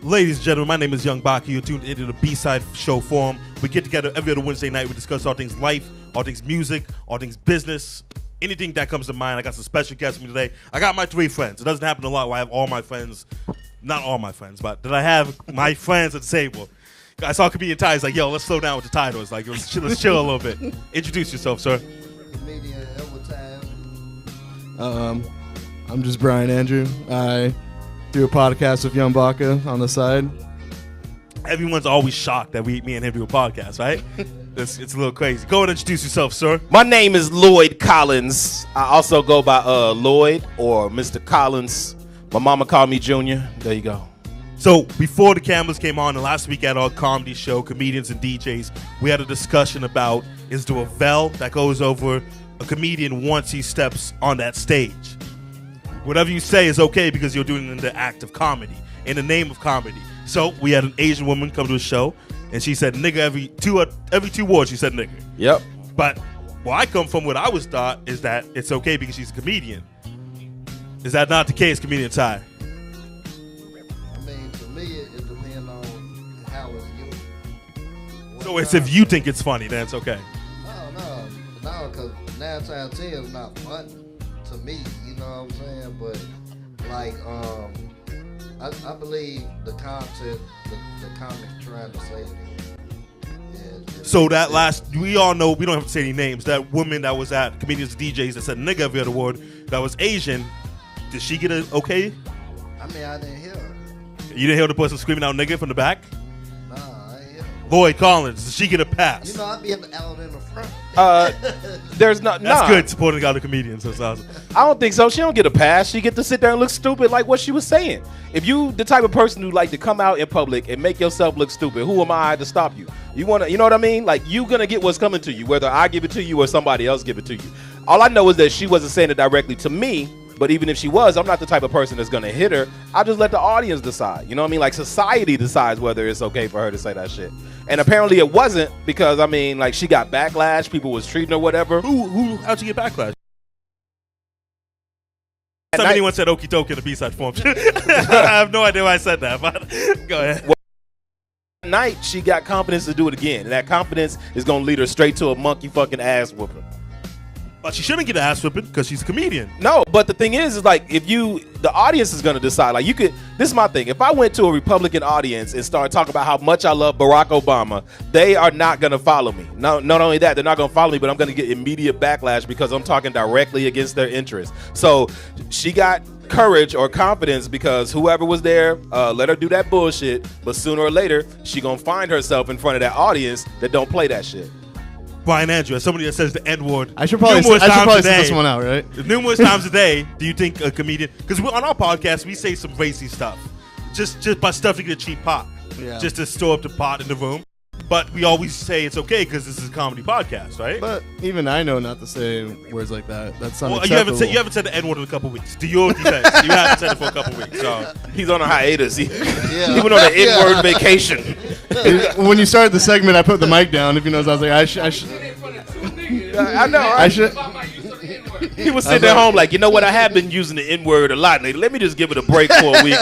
Ladies and gentlemen, my name is Young BACA. You're tuned into the B-Side Show Forum. We get together every other Wednesday night. We discuss all things life, all things music, all things business, anything that comes to mind. I got some special guests with me today. I got my 3 friends. It doesn't happen a lot where I have all my friends, not all my friends, but that I have my friends at the table. I saw comedian Ty. He's like, yo, let's slow down with the titles. Like, let's chill a little bit. Introduce yourself, sir. Comedian I'm just Brian Andrew. I do a podcast with Young BACA on the side. Everyone's always shocked that me and him do a podcast, right? It's a little crazy. Go and introduce yourself, sir. My name is Lloyd Collins. I also go by Lloyd or Mr. Collins. My mama called me Junior. There you go. So before the cameras came on, and last week at our comedy show, Comedians and DJs, we had a discussion about, is there a veil that goes over a comedian once he steps on that stage? Whatever you say is okay because you're doing it in the act of comedy, in the name of comedy. So we had an Asian woman come to a show, and she said nigga every two words. She said nigga. Yep. But where I come from, what I was taught is that it's okay because she's a comedian. Is that not the case, comedian Ty? I mean, to me, it depends on how it's used. So it's if you think it's funny, then it's okay. No, because 9 times 10 is not funny to me. You know what I'm saying? But like, I believe the content, the comic's trying to say it. So that we all know, we don't have to say any names, that woman that was at Comedians and DJs that said nigga every other word, that was Asian, did she get an okay? I mean, I didn't hear her. You didn't hear the person screaming out nigga from the back? Nah, I didn't hear her. Lloyd Collins, did she get a pass? You know, I'd be out in the front. There's not. That's good, supporting other comedians. That's awesome. I don't think so. She don't get a pass. She get to sit there and look stupid like what she was saying. If you the type of person who like to come out in public and make yourself look stupid, who am I to stop you? You know what I mean? Like, you gonna get what's coming to you, whether I give it to you or somebody else give it to you. All I know is that she wasn't saying it directly to me. But even if she was, I'm not the type of person that's going to hit her. I just let the audience decide. You know what I mean? Like, society decides whether it's okay for her to say that shit. And apparently it wasn't because, I mean, like, she got backlash. People was treating her whatever. How'd you get backlash? Anyone said okie dokie in the B-side form. I have no idea why I said that, but go ahead. Well, that night, she got confidence to do it again. And that confidence is going to lead her straight to a monkey fucking ass whooping. But she shouldn't get an ass whipping because she's a comedian. No, but the thing is like, the audience is going to decide. Like, this is my thing. If I went to a Republican audience and started talking about how much I love Barack Obama, they are not going to follow me. No, not only that, they're not going to follow me, but I'm going to get immediate backlash because I'm talking directly against their interests. So she got courage or confidence because whoever was there let her do that bullshit. But sooner or later, she going to find herself in front of that audience that don't play that shit. Brian Andrew, as somebody that says the N-word I should probably sit this one out, right? Numerous times a day, do you think a comedian... Because on our podcast, we say some racy stuff. Just by stuff to get a cheap pot. Yeah. Just to store up the pot in the room. But we always say it's okay because this is a comedy podcast, right? But even I know not to say words like that. That's unacceptable. Well, you haven't said the N-word in a couple weeks. Do you? You haven't said it for a couple weeks. So he's on a hiatus. He went on an N-word vacation. When you started the segment, I put the mic down. If you notice, I was like, I should. I know. Right? I should. He was sitting at home like, you know what? I have been using the N-word a lot lately. Let me just give it a break for a week.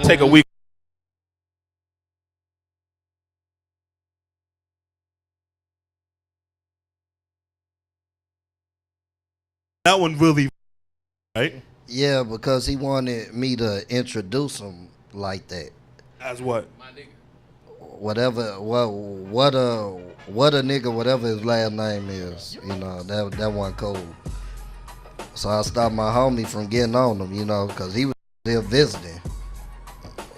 Take a week. That one really, right? Yeah, because he wanted me to introduce him like that. As what? Whatever, what a nigga, whatever his last name is, you know, that one cool. So I stopped my homie from getting on him, you know, because he was still visiting.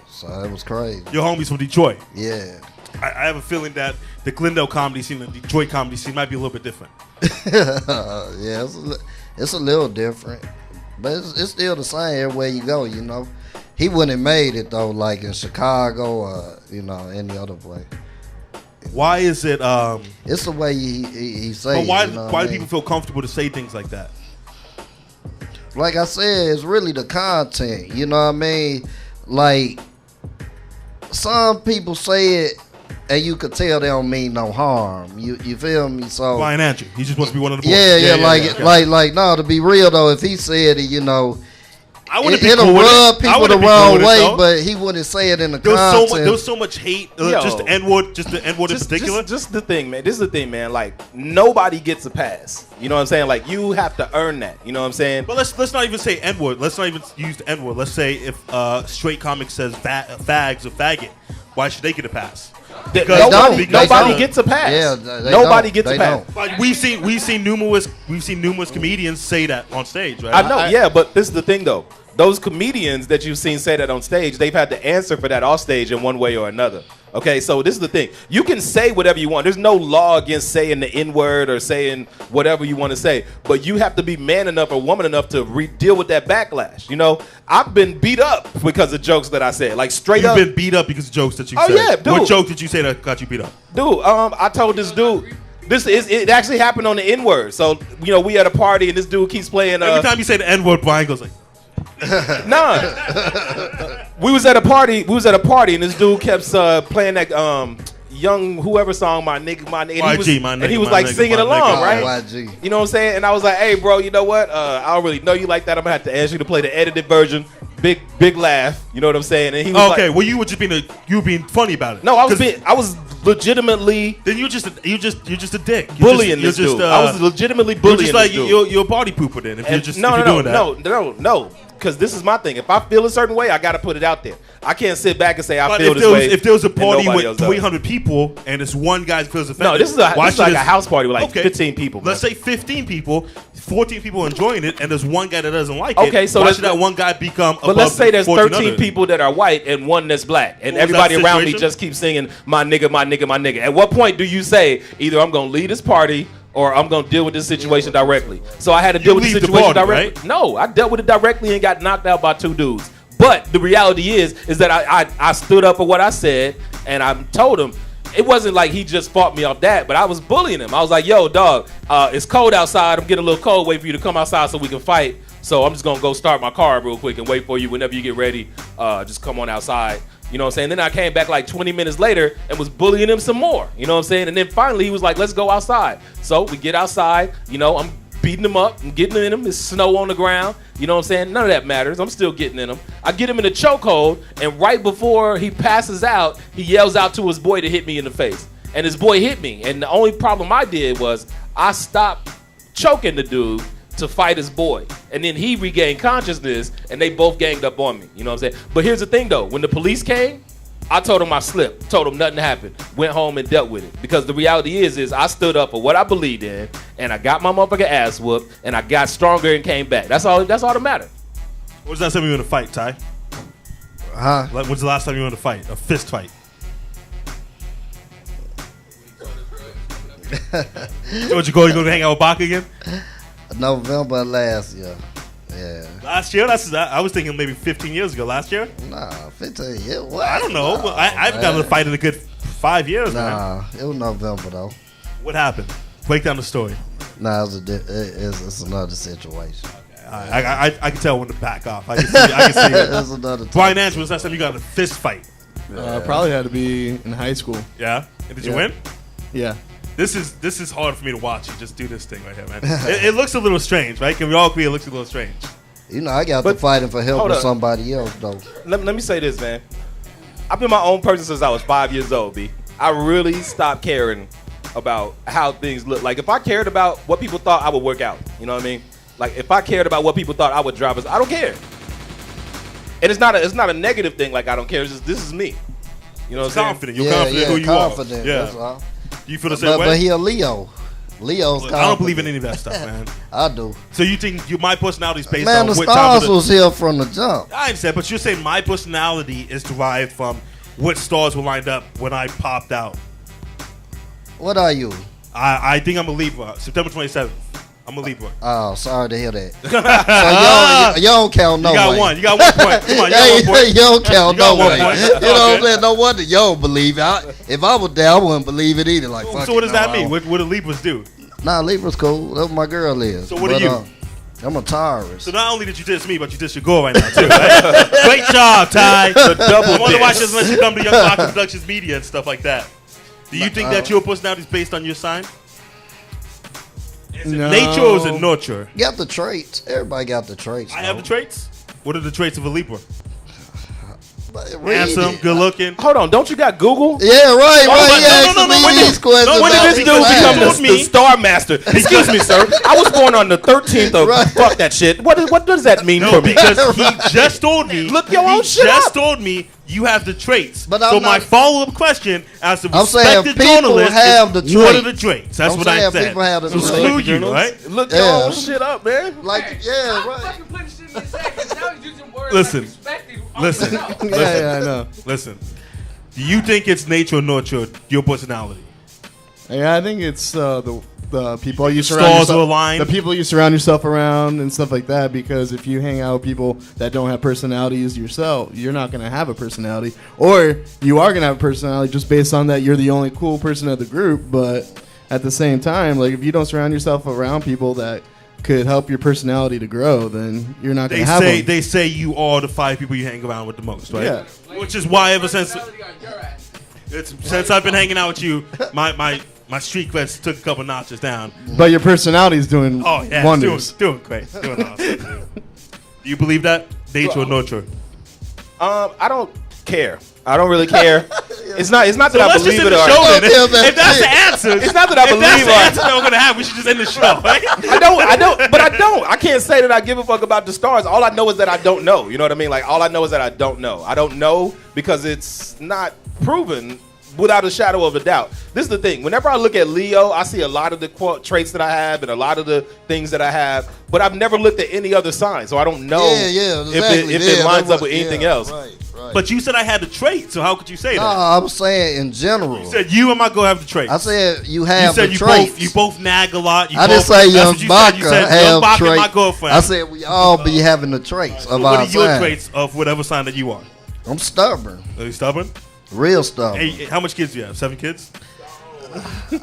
So it was crazy. Your homie's from Detroit. Yeah. I have a feeling that the Glendale comedy scene and the Detroit comedy scene might be a little bit different. Yeah, it's a little different, but it's still the same everywhere you go, you know. He wouldn't have made it though, like in Chicago or you know any other place. Why is it? It's the way he say. But why? You know Why do people feel comfortable to say things like that? Like I said, it's really the content. You know what I mean? Like some people say it, and you could tell they don't mean no harm. You feel me? So Brian Andrew, he just wants to be one of the boys. Yeah, like no. To be real though, if he said it, you know. I wouldn't be it'll cool with rub it. I people the wouldn't be cool wrong with it, way, though. but he wouldn't say it in the There content. was so much hate, just the N-word, in particular. Just the thing, man. This is the thing, man. Like, nobody gets a pass. You know what I'm saying? Like, you have to earn that. You know what I'm saying? But let's not even say N-word. Let's not even use the N-word. Let's say if straight comic says fags or faggot, why should they get a pass? Because nobody don't. gets a pass. Yeah, nobody gets a pass. But we've seen numerous comedians say that on stage, right? I know, yeah, but this is the thing, though. Those comedians that you've seen say that on stage, they've had to answer for that off stage in one way or another. Okay, so this is the thing. You can say whatever you want. There's no law against saying the N-word or saying whatever you want to say. But you have to be man enough or woman enough to deal with that backlash. You know, I've been beat up because of jokes that I said. Like, straight up. You've been beat up because of jokes that you said. Oh, yeah, dude. What joke did you say that got you beat up? Dude, I told this dude. It actually happened on the N-word. So, you know, we at a party and this dude keeps playing. Every time you say the N-word, Brian goes like, nah. We was at a party and this dude kept playing that young whoever song, my nigga, and he was like singing along, right? YG. You know what I'm saying? And I was like, hey, bro, you know what? I don't really know you like that. I'm gonna have to ask you to play the edited version. Big laugh. You know what I'm saying? And he was okay, like, well, you were just being funny about it. no, I was legitimately. Then you're just a dick. Bullying this dude. I was legitimately bullying You're just like this dude. you're a party pooper then. If you're just no, doing that. No. Because this is my thing. If I feel a certain way, I got to put it out there. I can't sit back and say I But feel this way. if there was a party nobody with else does. 300 people and this one guy feels offended, No, this is like a house party with like 15 people. Let's say 15 people, 14 people enjoying it, and there's one guy that doesn't like Okay, it. so why let's- should that one guy become above But let's say there's 14 13 others? people that are white and one that's black, and What was everybody that around me situation? just keeps singing my nigga, my nigga, my nigga. At what point do you say either I'm gonna leave this party or I'm gonna deal with this situation directly? So I had to deal with the leave the situation party, directly. right? No, I dealt with it directly and got knocked out by 2 dudes. But the reality is that I stood up for what I said and I told him. It wasn't like he just fought me off that, but I was bullying him. I was like, yo, dog, it's cold outside. I'm getting a little cold. Wait for you to come outside so we can fight. So I'm just going to go start my car real quick and wait for you whenever you get ready. Just come on outside. You know what I'm saying? Then I came back like 20 minutes later and was bullying him some more. You know what I'm saying? And then finally he was like, let's go outside. So we get outside. You know, I'm beating him up and getting in him. There's snow on the ground. You know what I'm saying? None of that matters. I'm still getting in him. I get him in a chokehold, and right before he passes out, he yells out to his boy to hit me in the face. And his boy hit me. And the only problem I did was I stopped choking the dude to fight his boy. And then he regained consciousness, and they both ganged up on me. You know what I'm saying? But here's the thing, though. When the police came, I told him I slipped. Told him nothing happened. Went home and dealt with it. Because the reality is I stood up for what I believed in, and I got my motherfucking ass whooped, and I got stronger and came back. That's all that matters. When's the last time you were in a fight, Ty? Huh? Like, when's the last time you were in a fight? A fist fight? So what, you going to hang out with BACA again? November last year. Yeah. Last year? I was thinking maybe 15 years ago. Last year? Nah, 15 years. What? I don't know. Nah, I haven't gotten in a fight in a good 5 years, man. Nah, it was November though. What happened? Break down the story. Nah, it's another situation. I can tell when to back off. I can see it. It's another. Brian Andrews, when's the last time you got in a fist fight? Probably had to be in high school. Yeah? And did you Yeah. win? Yeah. This is hard for me to watch. You just do this thing right here, man. It looks a little strange, right? Can we all agree it looks a little strange? You know, I got to fighting for help hold with up. somebody else though. Let me say this, man. I've been my own person since I was 5 years old, B. I really stopped caring about how things look. Like, if I cared about what people thought, I would work out. You know what I mean? Like, if I cared about what people thought I would drive, I don't care. And it's not a negative thing. Like, I don't care. It's just, this is me. You know what I'm saying? Confident. You're confident who you confident, are. Yeah. That's all. Do you feel the same way? But he a Leo. Leo's Look, confident. I don't believe in any of that stuff, man. I do. So you think my personality is based Man, on the what time stars of the... was here from the jump. I understand, but you're saying my personality is derived from what stars were lined up when I popped out. What are you? I think I'm a Libra. September 27th. I'm a Libra. Oh, sorry to hear that. So you don't count no You got way. one. You got 1 point. Come on, you Hey, got 1 point. you don't count You got no 1 way. point. You know what I'm Okay. saying? No wonder you don't believe it. If I was there, I wouldn't believe it either. Like, fuck So what does it, no, that I mean? don't. What do Libras do? Nah, Libra's cool. That's what my girl is. So what are you? I'm a Taurus. So not only did you diss me, but you diss your girl right now too, right? Great job, Ty. The double I want to diss. watch this unless you come to Young BACA Productions Media and stuff like that. Do you think that your personality is based on your sign? Is it No. nature or is it nurture? Got the traits. Everybody got the traits. I have the traits. What are the traits of a Libra? Read Handsome, it. good looking. Hold on, don't you got Google? Yeah, right. no, When these questions When about did this dude become told the me- Star Master? Excuse me, sir. I was born on the 13th of Right. fuck that shit. What does that mean No, for me? because he just told me. Look your he own shit just up. told me you have the traits. But so I'm my not- follow-up question as a I'm saying respected people journalist have is, the what are traits. the traits? That's I'm what I saying said. people have the so traits. screw you, right? Look your Yeah. own shit up, man. Like, yeah, right. Fucking putting shit in his head, 'cause now he's using words Listen. like respected. Listen. Yeah, I know. Listen. Do you think it's nature or nurture, your personality? Yeah, I think it's the people you surround Stars yourself, will align. the people you surround yourself around and stuff like that. Because if you hang out with people that don't have personalities yourself, you're not gonna have a personality, or you are gonna have a personality just based on that you're the only cool person of the group. But at the same time, like if you don't surround yourself around people that could help your personality to grow, then you're not gonna have them. They say you are the 5 people you hang around with the most, right? Yeah. Which is why ever since Personality on your ass. since I've been hanging out with you, my street creds took a couple notches down. But your personality is doing Oh yeah, wonders. doing great, doing awesome. Do you believe that? Nature or nurture? I don't care. I don't really care. It's not that So I let's just believe end it the or show Don't then. tell that If that's shit. the answer, It's not that I if believe that's the or- answer that we're gonna have, we should just end the show, right? I don't. I can't say that I give a fuck about the stars. All I know is that I don't know. You know what I mean? Like all I know is that I don't know. I don't know because it's not proven without a shadow of a doubt. This is the thing. Whenever I look at Leo, I see a lot of the traits that I have and a lot of the things that I have, but I've never looked at any other sign, so I don't know Exactly. if it lines up with anything else. Right. But you said I had the trait, so how could you say No, that? I'm saying in general. You said you and my girl have the traits. I said you you have said the you traits. you both nag a lot. You I didn't both, say that's Young what you said. You Baca said Young have Baca and my traits. girlfriend. I said we all be having the traits of What our are your sign. traits of whatever sign that you are? I'm stubborn, Are you stubborn? real stubborn. Hey, how much kids do you have? 7 kids?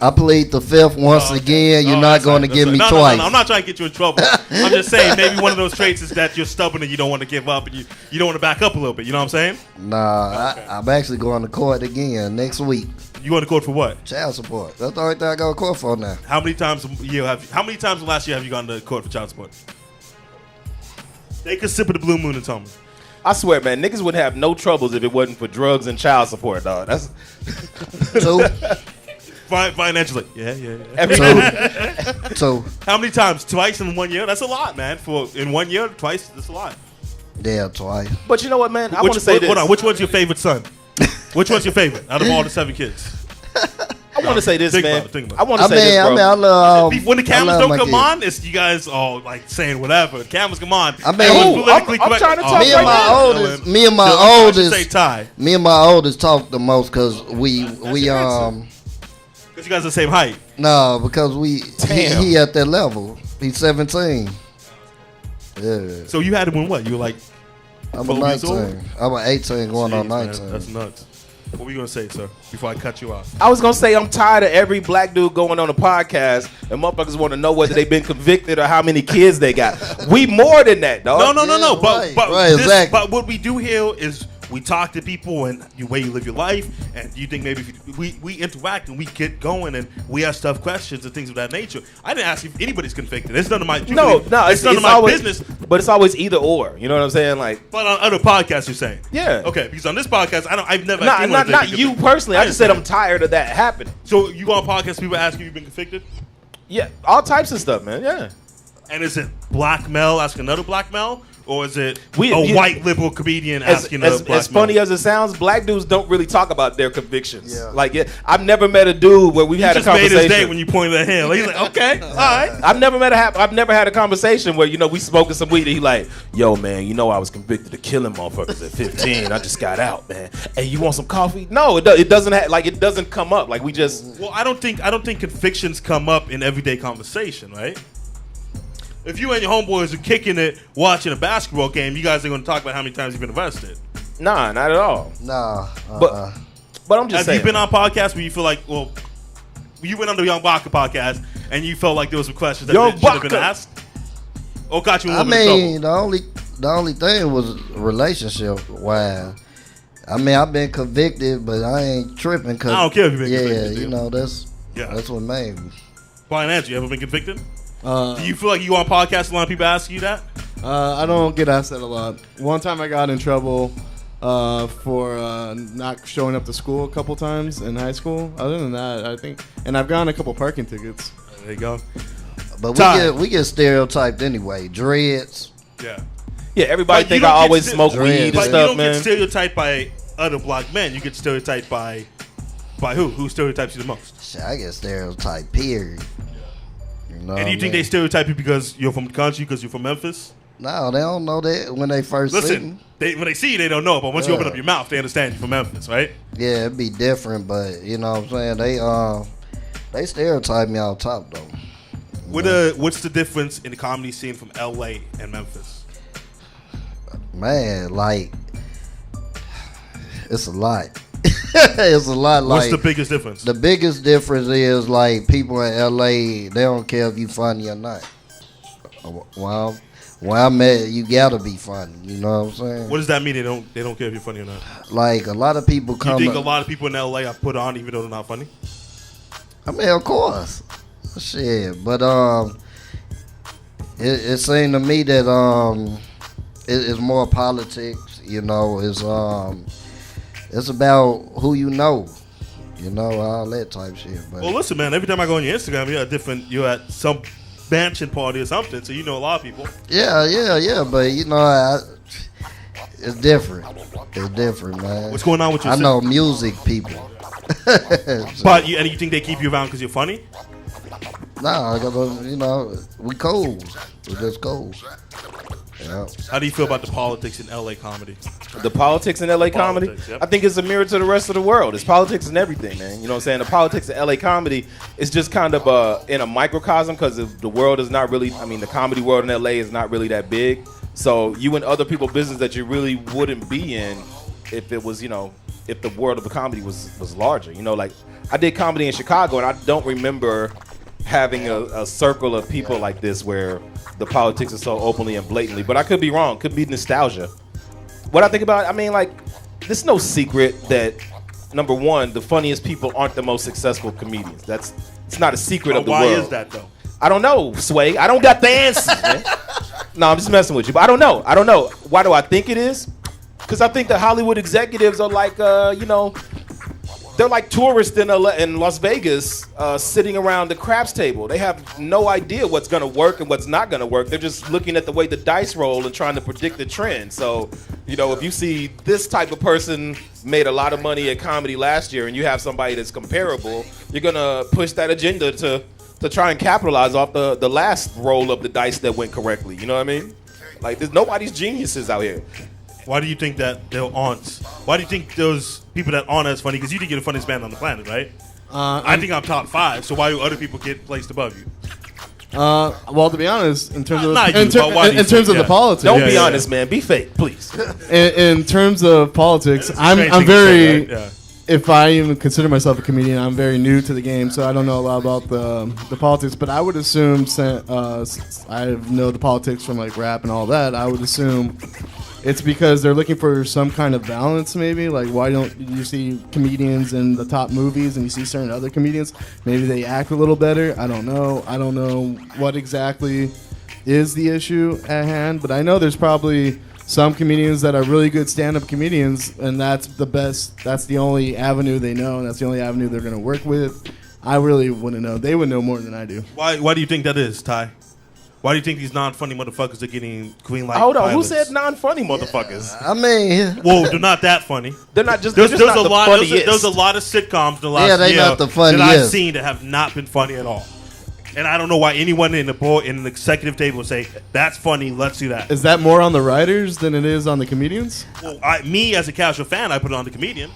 I plead the fifth once again. You're not that's going right, to give that's me right. twice. No, I'm not trying to get you in trouble. I'm just saying maybe one of those traits is that you're stubborn and you don't want to give up and you don't want to back up a little bit. You know what I'm saying? Nah, I'm actually going to court again next week. You want to court for what? Child support. That's the only thing I go to court for now. How many times how many times last year have you gone to court for child support? Take a sip of the Blue Moon and tell me. I swear, man, niggas would have no troubles if it wasn't for drugs and child support, dog. That's Two. Financially. Yeah. every Two. How many times? Twice in 1 year? That's a lot, man. In 1 year, twice, that's a lot. Yeah, twice. But you know what, man? I want to say this. Hold on. Which one's your favorite son? Which one's your favorite out of all the 7 kids? I want to say this, Think man. about it, think about it. I want to say this, bro. I love. When the cameras I love don't my come kids. on, it's you guys all like saying whatever. The cameras come on. I mean, everyone's Ooh, politically I'm correct. trying to talk Me and right my now. oldest. Me and my So, I should oldest. say Ty, Me and my oldest talk the most because we because you guys are the same height. no because we Damn. he at that level. He's 17. Yeah, So you had him when what? You were like I'm 12 a years old? 19. I'm a 18 going on Jeez, man, 19. that's nuts. What were you gonna say, sir? Before I cut you off. I was gonna say I'm tired of every black dude going on a podcast and motherfuckers want to know whether they've been convicted or how many kids they got. We more than that, dog. No. Yeah, But right, exactly. But what we do here is we talk to people and the way you live your life, and you think maybe we interact and we get going and we ask tough questions and things of that nature. I didn't ask if anybody's convicted. It's none of my No, it's none of my always, business. But it's always either or. You know what I'm saying? Like, But on other podcasts, you're saying, yeah. okay, because on this podcast, I've never Not anyone not think you convicted. personally. I just said I'm understand. tired of that happening. So you go on podcasts, people ask you, you've been convicted, Yeah, all types of stuff, man. Yeah. and is it black male asking another black male, or is it You- white liberal comedian asking As a black funny male? as it sounds, black dudes don't really talk about their convictions. Yeah. Like, I've never met a dude where we've You had a just made his conversation. day when you pointed at him. Like, he's like, okay, all right. I've never had a conversation where we smoking some weed and he like, yo man, I was convicted of killing motherfuckers at 15. I just got out, man. Hey, you want some coffee? No, it doesn't it doesn't come up. Like we just Well, I don't think convictions come up in everyday conversation, right? If you and your homeboys are kicking it watching a basketball game, you guys are going to talk about how many times you've been arrested. nah, not at all. Nah, But I'm just Have saying. you been on podcasts where you feel like, well, you went on the Young Baca podcast and you felt like there was some questions that Young should have been Baca. asked? Or got you in a I little bit of mean, trouble? the only thing was relationship wise. I mean, I've been convicted, but I ain't tripping. Cause, I don't care if you've been convicted, Yeah, dude. that's what made me. Brian Andrew, you ever been convicted? Uh, Do you feel like you on podcasts, a lot of people ask you that? I don't get asked that a lot. One time I got in trouble for not showing up to school a couple times in high school. Other than that, I think, and I've gotten a couple parking tickets. There you go. But we get stereotyped anyway. Dreads. Yeah. Yeah, everybody But think you I don't get always st- smoke But weed and But you stuff, don't man. get stereotyped by other black men. You get stereotyped by who? Who stereotypes you the most? Shit, I get stereotyped. Period. You know And do you think they stereotype you because you're from the country, because you're from Memphis? No, they don't know that when they first see Listen, me. when they see you, they don't know. But once you open Yeah. up your mouth, they understand you're from Memphis, right? Yeah, it'd be different, but you know what I'm saying? They stereotype me out top though. What's the difference in the comedy scene from L.A. and Memphis? Man, like it's a lot. It's a lot. What's Like the biggest difference? the biggest difference is like people in LA, they don't care if you funny or not. Well, where I'm at, you gotta be funny. You know what I'm saying? What does that mean? They don't care if you're funny or not. Like a lot of people You come. think a lot of people in L.A. are put on even though they're not funny? I mean, of course, shit. But it seemed to me that it's more politics. You know, it's about who you know. You know, all that type shit. But Well, listen, man. Every time I go on your Instagram, you're at some mansion party or something, so you know a lot of people. yeah. But you know, it's different. It's different, man. What's going on with your I know music people. But you think they keep you around because you're funny? Nah, you know, we cool. We just cool. Yeah. How do you feel about the politics in LA comedy? The politics in LA comedy, Politics, yep. I think it's a mirror to the rest of the world. It's politics and everything, man. You know what I'm saying? The politics in LA comedy is just kind of in a microcosm because the world is not really, I mean, the comedy world in LA is not really that big. So you in other people's business that you really wouldn't be in if it was, you know, if the world of the comedy was larger. You know, like I did comedy in Chicago and I don't remember having a circle of people like this where the politics are so openly and blatantly, but I could be wrong. Could be nostalgia. What I think about, I mean, like, there's no secret that number one, the funniest people aren't the most successful comedians. It's not a secret of the Why world. is that though? I don't know, Sway. I don't got the answers, man. No, I'm just messing with you, but I don't know. Why do I think it is? Because I think the Hollywood executives are like, you know, they're like tourists in Las Vegas sitting around the craps table. They have no idea what's going to work and what's not going to work. They're just looking at the way the dice roll and trying to predict the trend. So, you know, if you see this type of person made a lot of money at comedy last year and you have somebody that's comparable, you're going to push that agenda to try and capitalize off the last roll of the dice that went correctly. You know what I mean? Like, there's nobody's geniuses out here. Why do you think that they aren't? Why do you think those people that aren't as funny? Because you think you're the funniest man on the planet, right? I think I'm top 5. So why do other people get placed above you? Well, to be honest, in terms of Not you, in but why do you in terms think- of the politics, Don't Yeah, be yeah, honest, man. Be fake, please. in terms of politics, It's a I'm strange thing to very. say, right? Yeah. If I even consider myself a comedian, I'm very new to the game, so I don't know a lot about the politics. But I would assume, since I know the politics from like rap and all that, I would assume it's because they're looking for some kind of balance, maybe. Like, why don't you see comedians in the top movies and you see certain other comedians? Maybe they act a little better. I don't know. I don't know what exactly is the issue at hand, but I know there's probably some comedians that are really good stand-up comedians, and that's the best. That's the only avenue they know, and that's the only avenue they're going to work with. I really wouldn't know. They would know more than I do. Why do you think that is, Ty? Why do you think these non-funny motherfuckers are getting green light? Hold on, who pilots? said non-funny motherfuckers? I mean, Whoa, they're not that funny. They're not just. There's They're just a not the lot. funniest. There's a lot of sitcoms in the last Yeah, they year not the that I've funniest. seen that have not been funny at all. And I don't know why anyone in the board in the executive table would say that's funny. Let's do that. Is that more on the writers than it is on the comedians? Well, me as a casual fan, I put it on the comedian,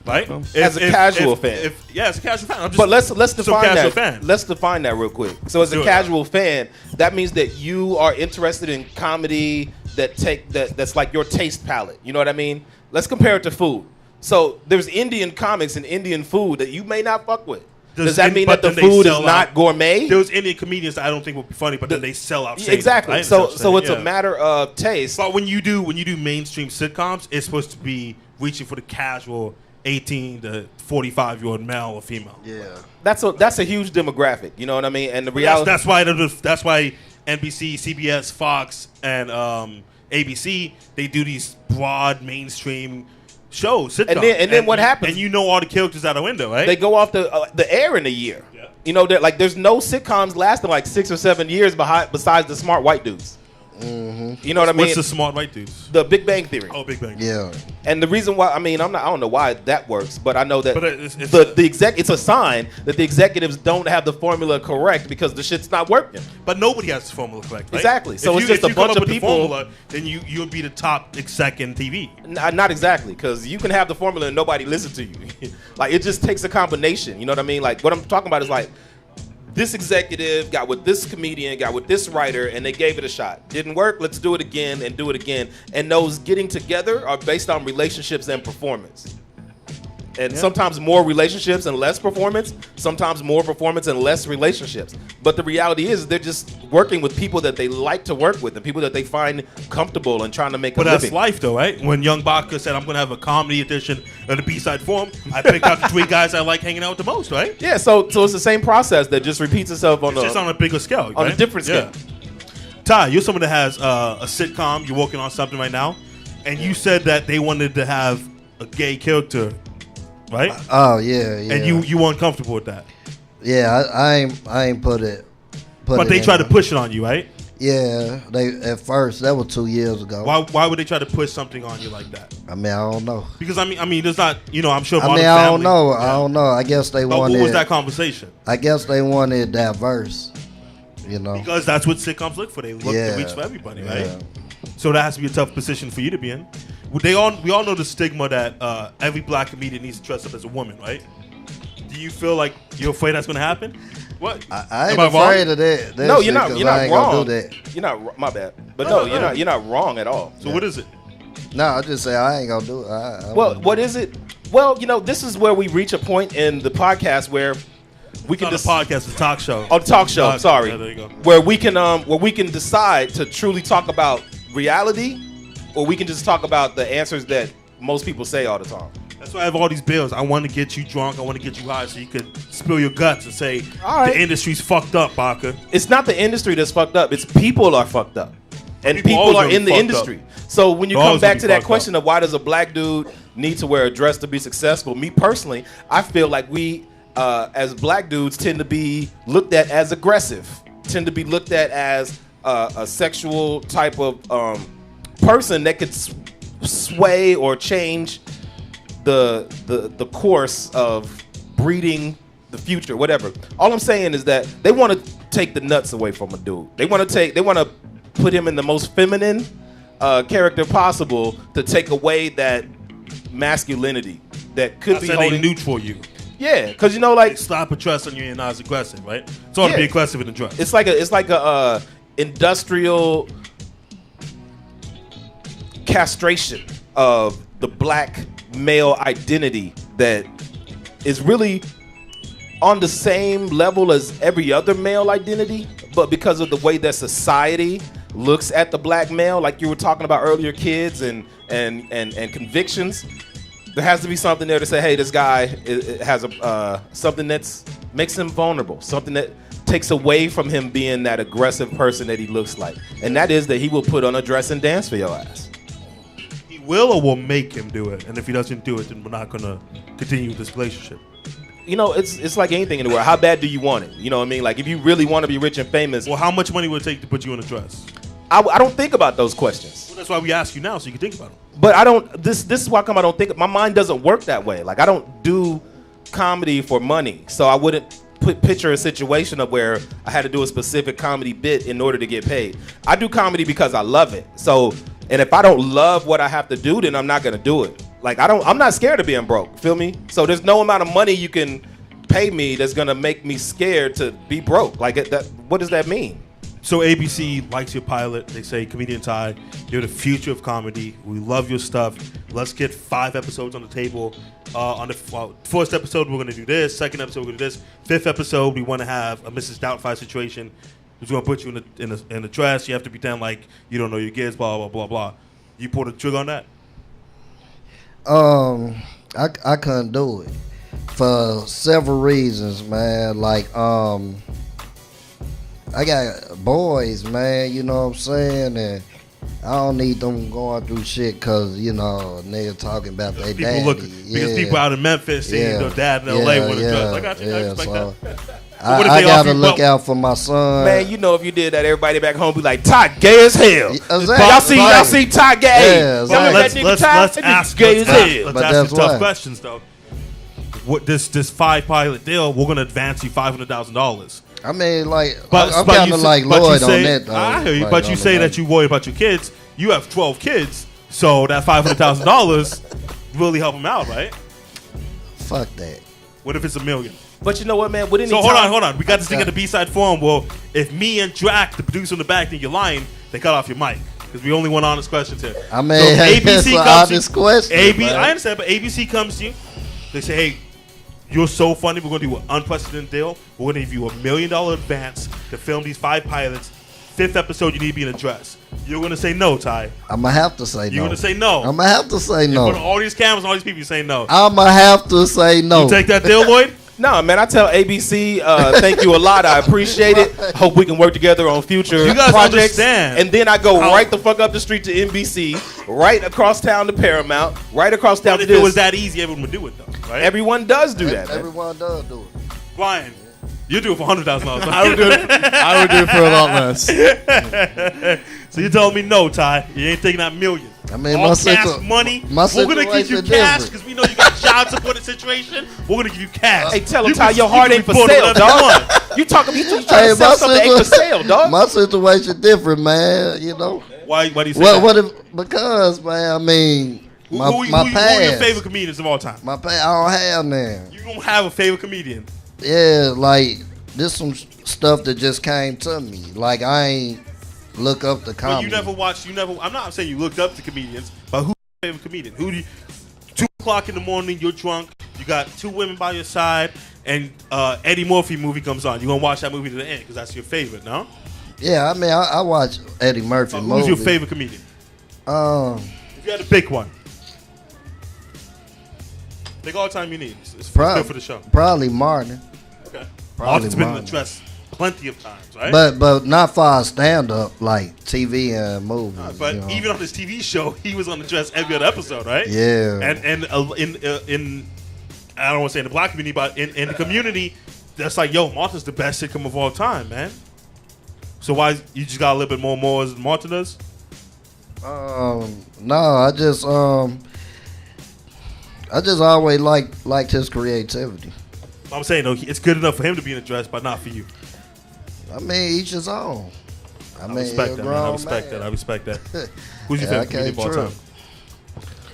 right? As a casual fan. Yeah, as a casual fan. I'm just But let's some define casual that. fan. Let's define that real quick. So as Do a it. casual fan, that means that you are interested in comedy that's like your taste palette. You know what I mean? Let's compare it to food. So there's Indian comics and Indian food that you may not fuck with. Does that mean that the but then they food is sell not out. gourmet? Those Indian comedians that I don't think would be funny, but then they sell out. stadiums, Exactly. right? So That's what I'm it's saying, a yeah. matter of taste. But when you do mainstream sitcoms, it's supposed to be reaching for the casual 18 to 45-year-old male or female. yeah. That's a huge demographic. You know what I mean? And the reality. That's why NBC, CBS, Fox, and ABC, they do these broad mainstream shows, sitcoms. And then what happens? And you know all the characters out the window, right? They go off the air in a year. Yeah. You know, like there's no sitcoms lasting like 6 or 7 years besides the smart white dudes. You know what I mean? What's the smart white dudes? The Big Bang Theory. Oh, Big Bang. Yeah. And the reason why, I don't know why that works, but I know that But it's it's a sign that the executives don't have the formula correct because the shit's not working. But nobody has the formula correct, right? Exactly. So If it's just if a you come bunch up of with the people- formula, then you would be the top exec in TV. Not exactly, because you can have the formula and nobody listens to you. Like, it just takes a combination. You know what I mean? Like, what I'm talking about is like, this executive got with this comedian, got with this writer, and they gave it a shot. Didn't work, let's do it again and do it again. And those getting together are based on relationships and performance. And sometimes more relationships and less performance, sometimes more performance and less relationships. But the reality is they're just working with people that they like to work with and people that they find comfortable and trying to make But a that's living. life, though, right? When Young BACA said, I'm going to have a comedy edition of the B-Side Forum, I picked out the 3 guys I like hanging out with the most, right? Yeah, so it's the same process that just repeats itself on It's just on a bigger scale, on right? a different scale. Ty, you're someone that has a sitcom. You're working on something right now. And you said that they wanted to have a gay character, right? Oh yeah, yeah. And you weren't comfortable with that. Yeah, I ain't put it. But they tried to push it on you, right? Yeah, they at first that was 2 years ago. Why would they try to push something on you like that? I mean, I don't know. Because I mean, there's not, I'm sure. I Modern mean, I don't Family- know. Yeah. I don't know. I guess they But wanted. what was that conversation? I guess they wanted diverse. You know. Because that's what sitcoms look for. They look to reach for everybody, right? So that has to be a tough position for you to be in. We all know the stigma that every black comedian needs to dress up as a woman, right? Do you feel like you're afraid that's going to happen? What? I ain't Am I afraid wrong? of that. No, you're not. shit, 'cause You're I not ain't gonna wrong. do that. You're not. My bad. But No, no, no. you're not wrong at all. So what is it? No, I just say I ain't gonna do it. I Well, wouldn't what do is it? Well, this is where we reach a point in the podcast where we It's can not a podcast, it's a talk show. Oh, talk show. Yeah, Sorry, there you go. where we can decide to truly talk about reality, or we can just talk about the answers that most people say all the time. That's why I have all these bills. I want to get you drunk. I want to get you high so you could spill your guts and say All right. the industry's fucked up, Baca. It's not the industry that's fucked up. It's people are fucked up. And People people always are gonna in be the fucked industry. So when you They're come always back gonna to be that fucked question up. of why does a black dude need to wear a dress to be successful, me personally, I feel like we, as black dudes, tend to be looked at as aggressive, tend to be looked at as a sexual type of person that could sway or change the course of breeding the future, whatever. All I'm saying is that they want to take the nuts away from a dude. They want to put him in the most feminine character possible to take away that masculinity that could That's be how they holding. neutral you. Yeah, because like Slap a dress on you and not as aggressive, right? It's all to be Yeah. aggressive in the dress. it's like a industrial castration of the black male identity that is really on the same level as every other male identity, but because of the way that society looks at the black male, like you were talking about earlier, kids and convictions, there has to be something there to say, hey, this guy has something that's makes him vulnerable, something that takes away from him being that aggressive person that he looks like, and that is that he will put on a dress and dance for your ass. He will or will make him do it. And if he doesn't do it, then we're not going to continue this relationship. It's like anything in the world. How bad do you want it? You know what I mean? Like, if you really want to be rich and famous, Well, how much money would it take to put you in a dress? I don't think about those questions. Well, that's why we ask you now, so you can think about them. But I don't. This is why come I don't think. My mind doesn't work that way. Like, I don't do comedy for money, so I wouldn't picture a situation of where I had to do a specific comedy bit in order to get paid. I do comedy because I love it. So, and if I don't love what I have to do, then I'm not gonna do it. Like, I'm not scared of being broke. Feel me? So there's no amount of money you can pay me that's gonna make me scared to be broke. Like, what does that mean? So ABC likes your pilot. They say, Comedian Ty, you're the future of comedy. We love your stuff. Let's get 5 episodes on the table. On the first episode, we're going to do this. Second episode, we're going to do this. 5th episode, we want to have a Mrs. Doubtfire situation. Who's going to put you in a dress. You have to pretend like you don't know your kids, blah, blah, blah, blah. You pull the trigger on that? I couldn't do it for several reasons, man. Like, I got boys, man. You know what I'm saying? And I don't need them going through shit because, you know, niggas talking about their People daddy. look because people out in Memphis seeing their dad in LA with a dress. I got you. I respect that. I gotta look out for my son. Man, you know if you did that, everybody back home be like, Ty gay as hell. Exactly. Y'all see Ty gay. Yeah, Let's ask tough questions though. What this 5 pilot deal? We're gonna advance you $500,000. I mean, like, But I'm kind of like Lloyd on that, though. I hear you, like, but you say that you worry about your kids. You have 12 kids, so that $500,000 really help them out, right? Fuck that. What if it's $1 million? But you know what, man? So hold on. We got this thing at the B-side forum. Well, if me and Drakk, the producer in the back, think you're lying, they cut off your mic because we only want honest questions here. I mean, it's an honest question. I understand, but ABC comes to you. They say, hey, you're so funny. We're going to do an unprecedented deal. We're going to give you $1 million advance to film these 5 pilots. 5th episode, you need to be in a dress. You're going to say no, Ty. I'm going to have to say no. You're going to say no. I'm going to have to say no. In front of all these cameras and all these people, you say no. I'm going to have to say no. You take that deal, Lloyd? No, man, I tell ABC, thank you a lot. I appreciate it. Hope we can work together on future projects. Understand. And then I go right the fuck up the street to NBC, right across town to Paramount, right across town to this. If it was that easy, everyone would do it, though, right? Everyone does do that. Everyone does do it. Brian, you do it for $100,000. I would do it for a lot less. So you're telling me no, Ty? You ain't taking that $1 million. I mean, all cash money. We're gonna give you cash because we know you got child support situation. We're gonna give you cash. Hey, tell him, Ty, your heart ain't for sale, dog. You trying to sell something that ain't for sale, dog. My situation different, man. You know. Why do you say that? What if, because, man, I mean, my who past. Who are your favorite comedians of all time? My past, I don't have none. You don't have a favorite comedian? Yeah, like, this some stuff that just came to me. Like, I ain't look up the comedy. But I'm not saying you looked up to comedians, but who's your favorite comedian? Who do you, 2 o'clock in the morning, you're drunk, you got 2 women by your side, and Eddie Murphy movie comes on. You gonna watch that movie to the end because that's your favorite, no? Yeah, I mean, I watch Eddie Murphy movies. Who's your favorite comedian? If you had to pick one. Take all the time you need. It's good for the show. Probably Martin. Okay. Martin's been in the dress plenty of times, right? But not for stand-up, like TV and movies. But even on his TV show, he was on the dress every other episode, right? Yeah. And in I don't want to say in the black community, but in the community, that's like, yo, Martin's the best sitcom of all time, man. So why you just got a little bit more as Martin does? No, I just always liked his creativity. I'm saying though, it's good enough for him to be in a dress, but not for you. I mean, each his own. I respect that, man. I respect that. Who's your favorite comedian of all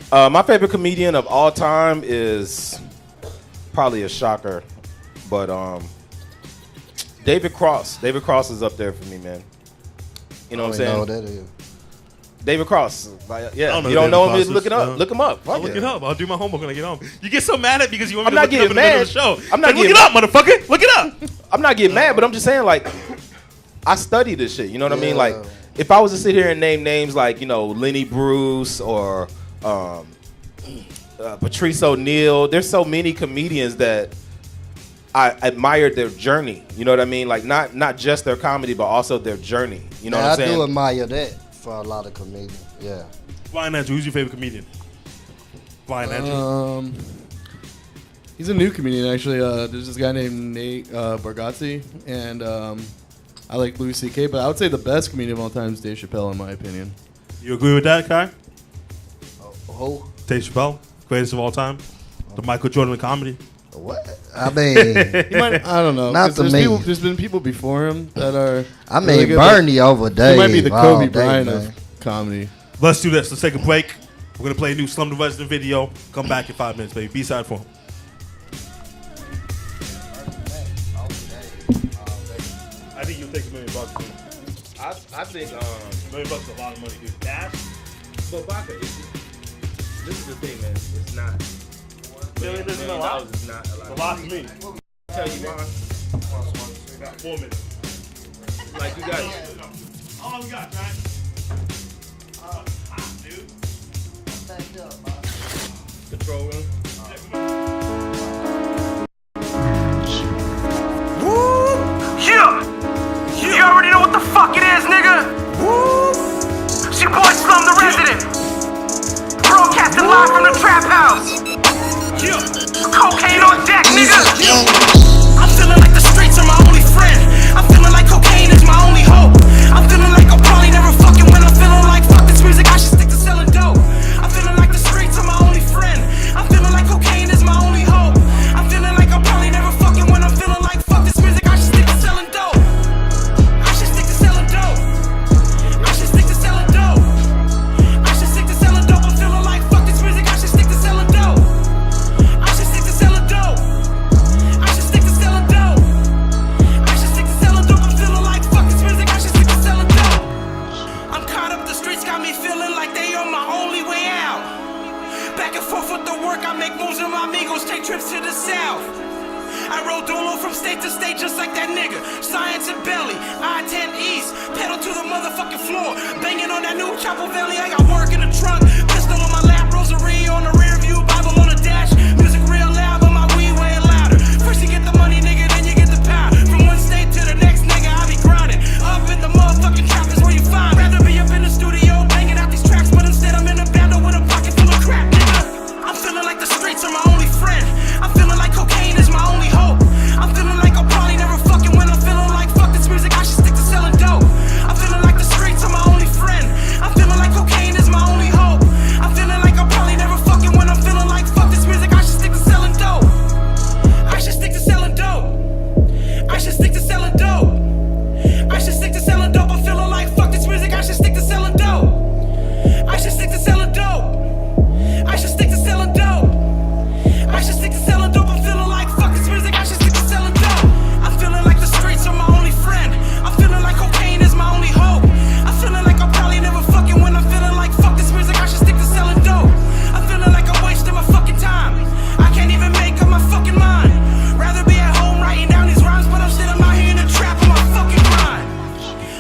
time? My favorite comedian of all time is probably a shocker, but David Cross. David Cross is up there for me, man. You know what I'm saying? I know what that is. David Cross. Yeah, you don't know him? Look it up. Look him up. I'll look it up. I'll do my homework when I get home. You get so mad at me because you want me I'm to not look it up in the middle of the show. I'm not look it up, motherfucker. Look it up. I'm not getting mad, but I'm just saying, like, I study this shit. You know what I mean? Like, if I was to sit here and name names like, you know, Lenny Bruce or Patrice O'Neal, there's so many comedians that I admired their journey. You know what I mean? Like, not just their comedy, but also their journey. You know what I'm saying? I do admire that for a lot of comedians. Yeah. Brian Andrew, who's your favorite comedian? Brian Andrew. He's a new comedian, actually. There's this guy named Nate Bargatze, and I like Louis C.K., but I would say the best comedian of all time is Dave Chappelle, in my opinion. You agree with that, Kai? Who? Dave Chappelle, greatest of all time? The Michael Jordan of comedy? What? I mean, I don't know. Not to me. There's been people before him that are. I mean, really good, Bernie over Dave. He might be the Kobe Bryant man. of comedy. Let's do this. Let's take a break. We're going to play a new Slum the Resident video. Come back in 5 minutes, baby. B-side form. I think you'll take $1 million. I think $1 million is a lot of money, dude. Cash? but BACA, this is the thing, man. It's not. $1 million isn't a lot. It's not a lot. It's a lot to me. Tell you why. 4 minutes. Like you got. How long we got, right? Hot, dude. Control room. Yeah! You already be feeling like they are my only way out. Back and forth with the work, I make moves with my amigos, take trips to the south. I roll dolo from state to state just like that nigga. Science and belly, I-10 East, pedal to the motherfucking floor. Banging on that new Chapel Valley, I got work in the trunk. Pistol on my lap, rosary on the rear view, Bible on the dash. Music real loud, but my weed way louder. First you get the money, nigga, then you get the power. From one state to the next, nigga, I be grinding. Up in the motherfucking trap is where you find. Rather be up in the studio, banging out these tracks, but instead I'm in a bando with a pocket full of crap, nigga. I'm feeling like the streets are my only friend. I'm feeling like cocaine is my only hope. I'm feeling like I'll probably never fucking win. I'm feeling like fuck this music, I should stick to selling dope. I'm feeling like the streets are my only friend. I'm feeling like cocaine is my only hope. I'm feeling like I'll probably never fucking win. I'm feeling like fuck this music, I should stick to selling dope. I should stick to selling dope. I should stick to selling dope. I should stick to selling dope. I'm feeling like fuck this music, I should stick to selling dope. I should stick to selling dope. I should stick to selling dope. I should stick to selling dope. I'm feeling like fuck this music, I should stick to selling dope. I'm feeling like the streets are my only friend. I'm feeling like cocaine is my only hope. I'm feeling like I'll probably never fucking win. I'm feeling like fuck this music, I should stick to selling dope. I'm feeling like I'm wasting my fucking time. I can't even make up my fucking mind. Rather be at home writing down these rhymes, but I'm still out here in the trap on my fucking grind.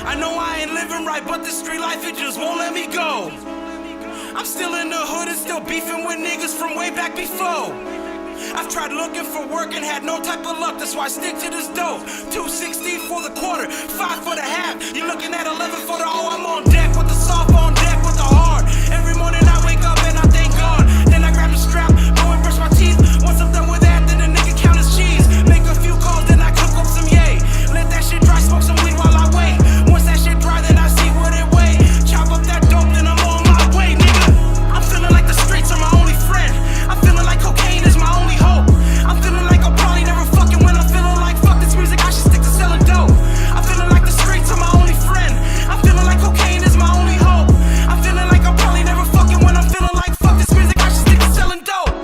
I know I ain't living right, but this street life, it just won't let me go. I'm still in the hood and still beefing with niggas from way back before. I've tried looking for work and had no type of luck, that's why I stick to this dope. 216 for the quarter, 5 for the half. You're looking at 11 for the O. I'm on deck with the soft, on deck with the hard. Every morning I wake up and I thank God. Then I grab the strap, go and brush my teeth. Once I'm done with that, then the nigga count his cheese. Make a few calls, then I cook up some yay. Let that shit dry, smoke some weed while I wait. Once that shit dry, then I see what it weigh. Chop up that dope, then I'm on my way, nigga. I'm feeling like the streets are my only friend. I'm feeling like cocaine is my only hope. I'm feeling like I'll probably never fucking win. I'm feeling like fuck this music, I should stick to selling dope. I'm feeling like the streets are my only friend. I'm feeling like cocaine is my only hope. I'm feeling like I'll probably never fucking win. I'm feeling like fuck this music, I should stick to selling dope.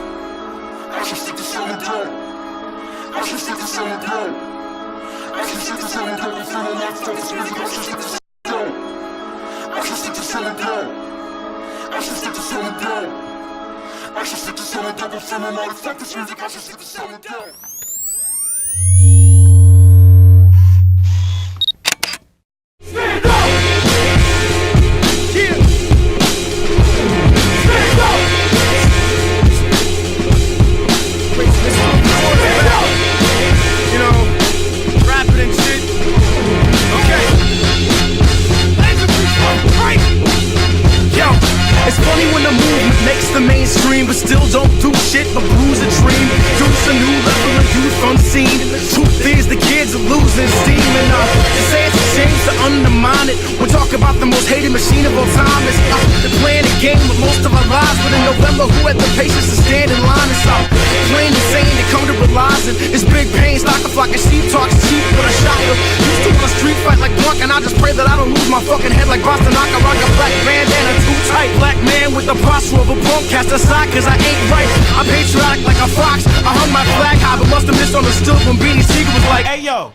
I should stick to selling dope. I should stick to selling dope. I should stick to selling dope. I'm feeling like fuck this music, I should stick to selling dope. I should stick to selling dope. I should stick to selling dope. I should stick to selling dope. I'm feeling like fuck this music, I should stick to selling dope. Stand up! Yeah! Stand up! Wait, stand up! You know, rapping and shit. Okay. Right. Yo, it's funny when the movement makes the mainstream, but still don't do shit but bruise a dream. Produce a new level of youth unseen. Truth is, the kids are losing steam, and to say it's a shame to undermine it. We're talking about the most hated machine of all time. It's they're playing a game with most of our lives, but in November, who had the patience to stand in line? It's plain and saying they come to realize it. It's big pain, like a flock of sheep, talks cheap, but I shot you. Used to wanna street fight like Drakk, and I just pray that I don't lose my fucking head like Boston. I can rock a black bandana too tight. Black man with the posture of a punk, cast aside cause I ain't right. I'm patriotic like a fox. I hung my flag high, but must have misunderstood when Beanie Siegel was like, hey yo,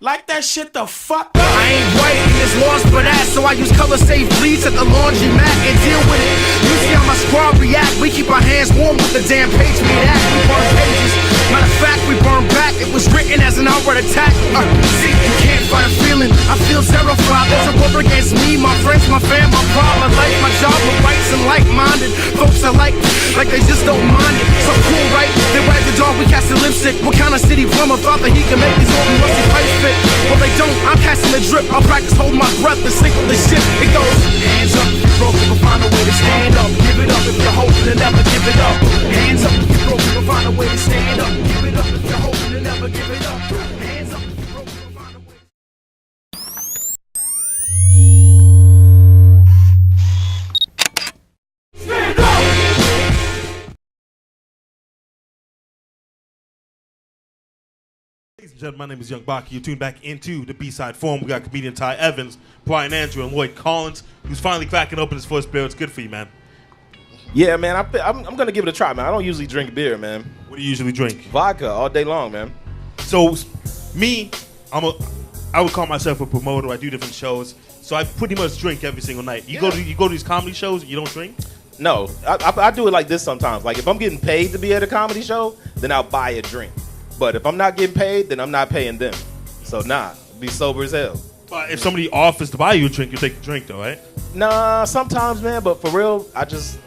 like that shit the fuck up. I ain't white and it's lost for that, so I use color safe bleeds at the laundromat and deal with it. You see how my squad react. We keep our hands warm with the damn page made act. We burn pages. Matter of fact, we burn back. It was written as an outright attack. See, you can't fight a feeling. I feel terrified. There's a war against me, my friends, my fam, my pride, my life, my job, my rights, and like-minded folks I like they just don't mind it. So cool, right? They wag the dog, we cast the lipstick. What kind of city plumber thought that he could make these open rusty pipes fit? Well, they don't. I'm casting the drip. I'll practice holding my breath and sink with the shit. It goes hands up if you're broken, but find a way to stand up. Give it up if you're hoping to never give it up. Hands up if you're broken, but find a way to stand up. Give it up if you're hoping to never give it up. Hands up if you're broken, but find a way. Stand up! Ladies and gentlemen, my name is Young Baki. You tune back into the B-Side Forum. We got comedian Ty Evans, Brian Andrew, and Lloyd Collins, who's finally cracking open his first beer. It's good for you, man. Yeah, man, I'm going to give it a try, man. I don't usually drink beer, man. What do you usually drink? Vodka all day long, man. So, me, I'm I would call myself a promoter. I do different shows, so I pretty much drink every single night. You go to these comedy shows and you don't drink? No, I do it like this sometimes. Like if I'm getting paid to be at a comedy show, then I'll buy a drink. But if I'm not getting paid, then I'm not paying them. So be sober as hell. But if somebody offers to buy you a drink, you take the drink though, right? Nah, sometimes, man. But for real, it just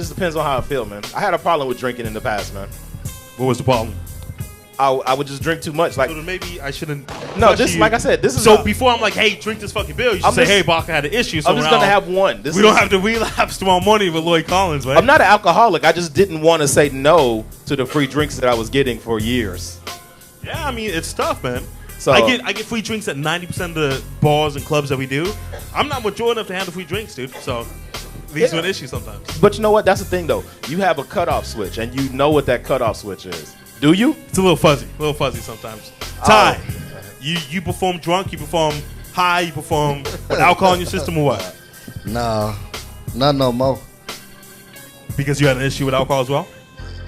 depends on how I feel, man. I had a problem with drinking in the past, man. What was the problem? I would just drink too much. Like So then maybe I shouldn't. no, just like I said, this is So before I'm like, hey, drink this fucking beer, you should say, hey, BACA had an issue. So I'm just now gonna have one. we don't have to relapse tomorrow morning with Lloyd Collins, right? I'm not an alcoholic. I just didn't want to say no to the free drinks that I was getting for years. Yeah, I mean it's tough, man. So I get free drinks at 90% of the bars and clubs that we do. I'm not mature enough to handle free drinks, dude. So these are an issue sometimes. But you know what? That's the thing, though. You have a cutoff switch, and you know what that cutoff switch is. Do you? It's a little fuzzy sometimes. Ty, you perform drunk, you perform high, you perform with alcohol in your system or what? Nah, not no more. Because you had an issue with alcohol as well?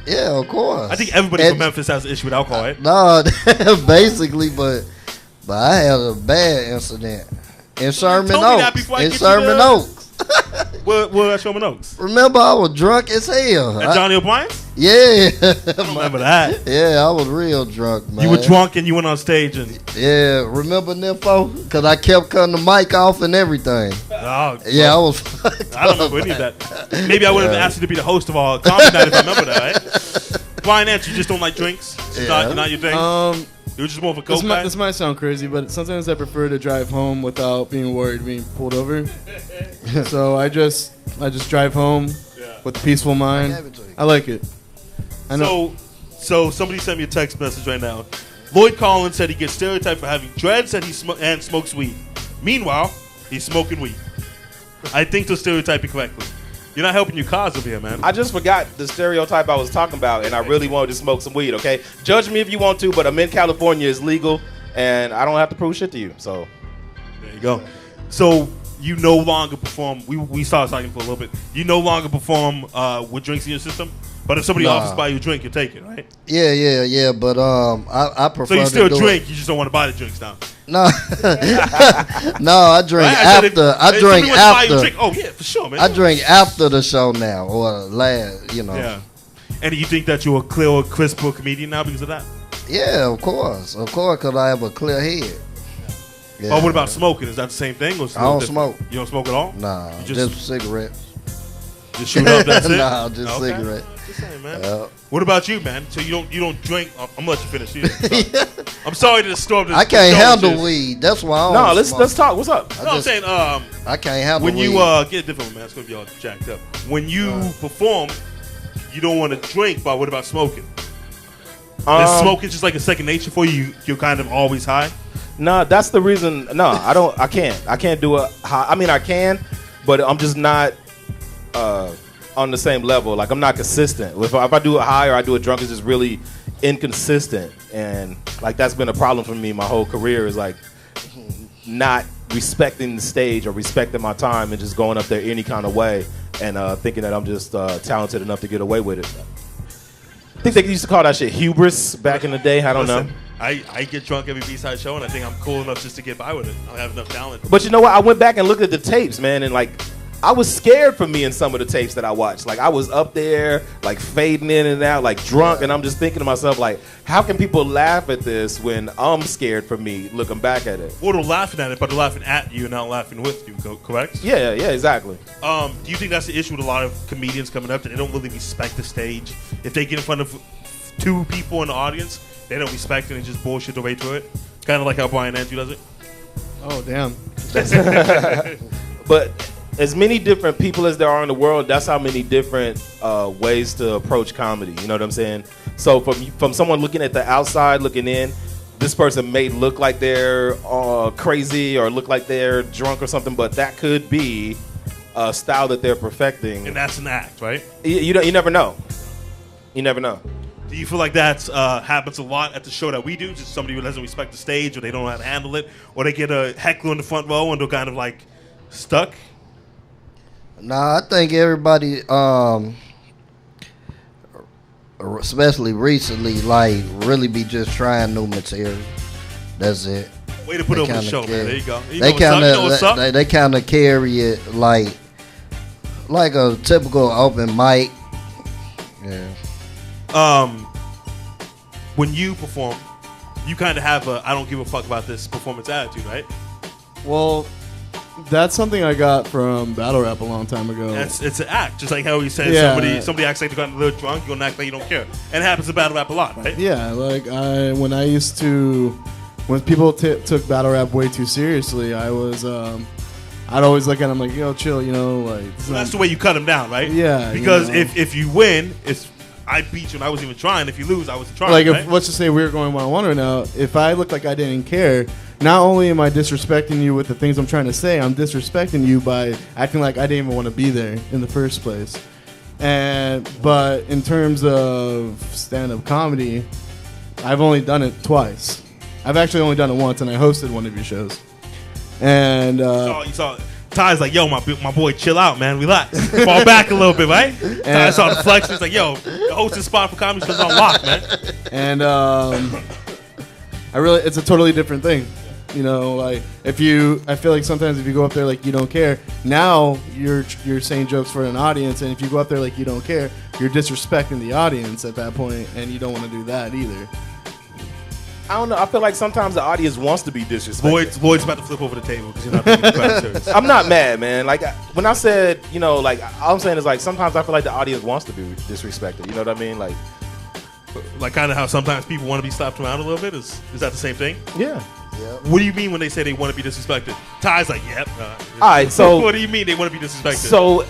Yeah, of course. I think everybody from Memphis has an issue with alcohol, right? No, basically, but I had a bad incident in Sherman told me that Oaks. before I In get you Sherman the- Oaks. We're at Sherman Oaks. Remember, I was drunk as hell. At Johnny O'Brien's? Yeah. I don't remember that. Yeah, I was real drunk, man. You were drunk and you went on stage and... Yeah, remember NIMFO? Because I kept cutting the mic off and everything. Oh, Yeah, I was I don't remember any of that. Maybe I would have asked you to be the host of our comedy night if I remember that, right? Brian Ant, you just don't like drinks? It's not your thing? You're just more of a coke guy? This might sound crazy, but sometimes I prefer to drive home without being worried being pulled over. So I just drive home with a peaceful mind. I like it. I know. So somebody sent me a text message right now. Lloyd Collins said he gets stereotyped for having dreads and and smokes weed. Meanwhile, he's smoking weed. I think they're stereotyping correctly. You're not helping your cause over here, man. I just forgot the stereotype I was talking about, and I really wanted to smoke some weed, okay? Judge me if you want to, but I'm in California. It's legal, and I don't have to prove shit to you, so. There you go. So you no longer perform. We started talking for a little bit. You no longer perform with drinks in your system? But if somebody offers to buy you a drink, you take it, right? Yeah. But I prefer. So you still to do drink, it. you just don't want to buy the drinks now. No, no. I drink after. I drink after. Oh yeah, for sure, man. I drink after the show now, or last. Yeah. And you think that you're a clear or crisper comedian now because of that? Yeah, of course, because I have a clear head. Yeah. Oh, what about smoking? Is that the same thing? Or I don't smoke. You don't smoke at all? Nah, You just cigarettes. Just shoot up. That's it. Nah, just Okay. cigarettes. Just saying, man. What about you, man? So you don't drink? I'm gonna let you finish. I'm sorry to disturb this. I can't handle weed. That's why I don't. Let's talk. What's up? I'm saying I can't handle when weed. you get a different one, man. It's gonna be all jacked up. When you perform, you don't want to drink. But what about smoking? Is smoking just like a second nature for you? You're kind of always high. No, that's the reason. No, I don't. I can't do it high. I mean, I can, but I'm just not on the same level. Like I'm not consistent. If I do it high or I do it drunk, it's just really inconsistent. And like that's been a problem for me my whole career. Is like not respecting the stage or respecting my time and just going up there any kind of way and thinking that I'm just talented enough to get away with it. I think they used to call that shit hubris back in the day. I don't know. I get drunk every B-side show, and I think I'm cool enough just to get by with it. I have enough talent. But you know what? I went back and looked at the tapes, man, and like I was scared for me in some of the tapes that I watched. Like I was up there, like fading in and out, like drunk, and I'm just thinking to myself, like, how can people laugh at this when I'm scared for me looking back at it? Well, they're laughing at it, but they're laughing at you, not laughing with you. Correct? Yeah, exactly. Do you think that's the issue with a lot of comedians coming up that they don't really respect the stage? If they get in front of two people in the audience, they don't respect it and just bullshit their way through it. Kind of like how Brian Andrew does it. Oh damn. But as many different people as there are in the world, that's how many different ways to approach comedy. You know what I'm saying? So from someone looking at the outside, looking in, this person may look like they're crazy or look like they're drunk or something, but that could be a style that they're perfecting. And that's an act, right? You never know. You never know. Do you feel like that happens a lot at the show that we do? Just somebody who doesn't respect the stage, or they don't know how to handle it, or they get a heckler in the front row and they're kind of like stuck? Nah, I think everybody, especially recently, like really be just trying new material. That's it. Way to put They over the kinda show, man. carry- There you go. You They know what's up, you know what's up. they kind of carry it like a typical open mic. Yeah. When you perform, you kind of have a I don't give a fuck about this performance attitude, right? Well, that's something I got from battle rap a long time ago. It's an act, just like how he said Yeah. somebody acts like they got a little drunk, you're gonna act like you don't care, and it happens in battle rap a lot, right? Yeah, like when people took battle rap way too seriously, I'd always look at them like, yo, chill, you know, like. So that's the way you cut them down, right? Yeah, Because you know. if you win, it's I beat you and I wasn't even trying. If you lose, I wasn't trying. Like, right? if, let's just say we were going 1-on-1 right now. If I look like I didn't care, not only am I disrespecting you with the things I'm trying to say, I'm disrespecting you by acting like I didn't even want to be there in the first place. But in terms of stand-up comedy, I've only done it twice. I've actually only done it once, and I hosted one of your shows. And you saw Ty's like, yo, my boy, chill out, man, relax, fall back a little bit, right? Ty saw the flex. It's like, yo, the hosting spot for comedy is on lock, man. And it's a totally different thing. You know, like I feel like sometimes if you go up there like you don't care, now you're saying jokes for an audience, and if you go up there like you don't care, you're disrespecting the audience at that point, and you don't want to do that either. I don't know. I feel like sometimes the audience wants to be disrespected. Lloyd's about to flip over the table because you're not taking the questions. I'm not mad, man. Like when I said, you know, like all I'm saying is like sometimes I feel like the audience wants to be disrespected. You know what I mean? Like kind of how sometimes people want to be slapped around a little bit. Is that the same thing? yeah. What do you mean when they say they want to be disrespected? Ty's like, yep. All right, so what do you mean they want to be disrespected? So,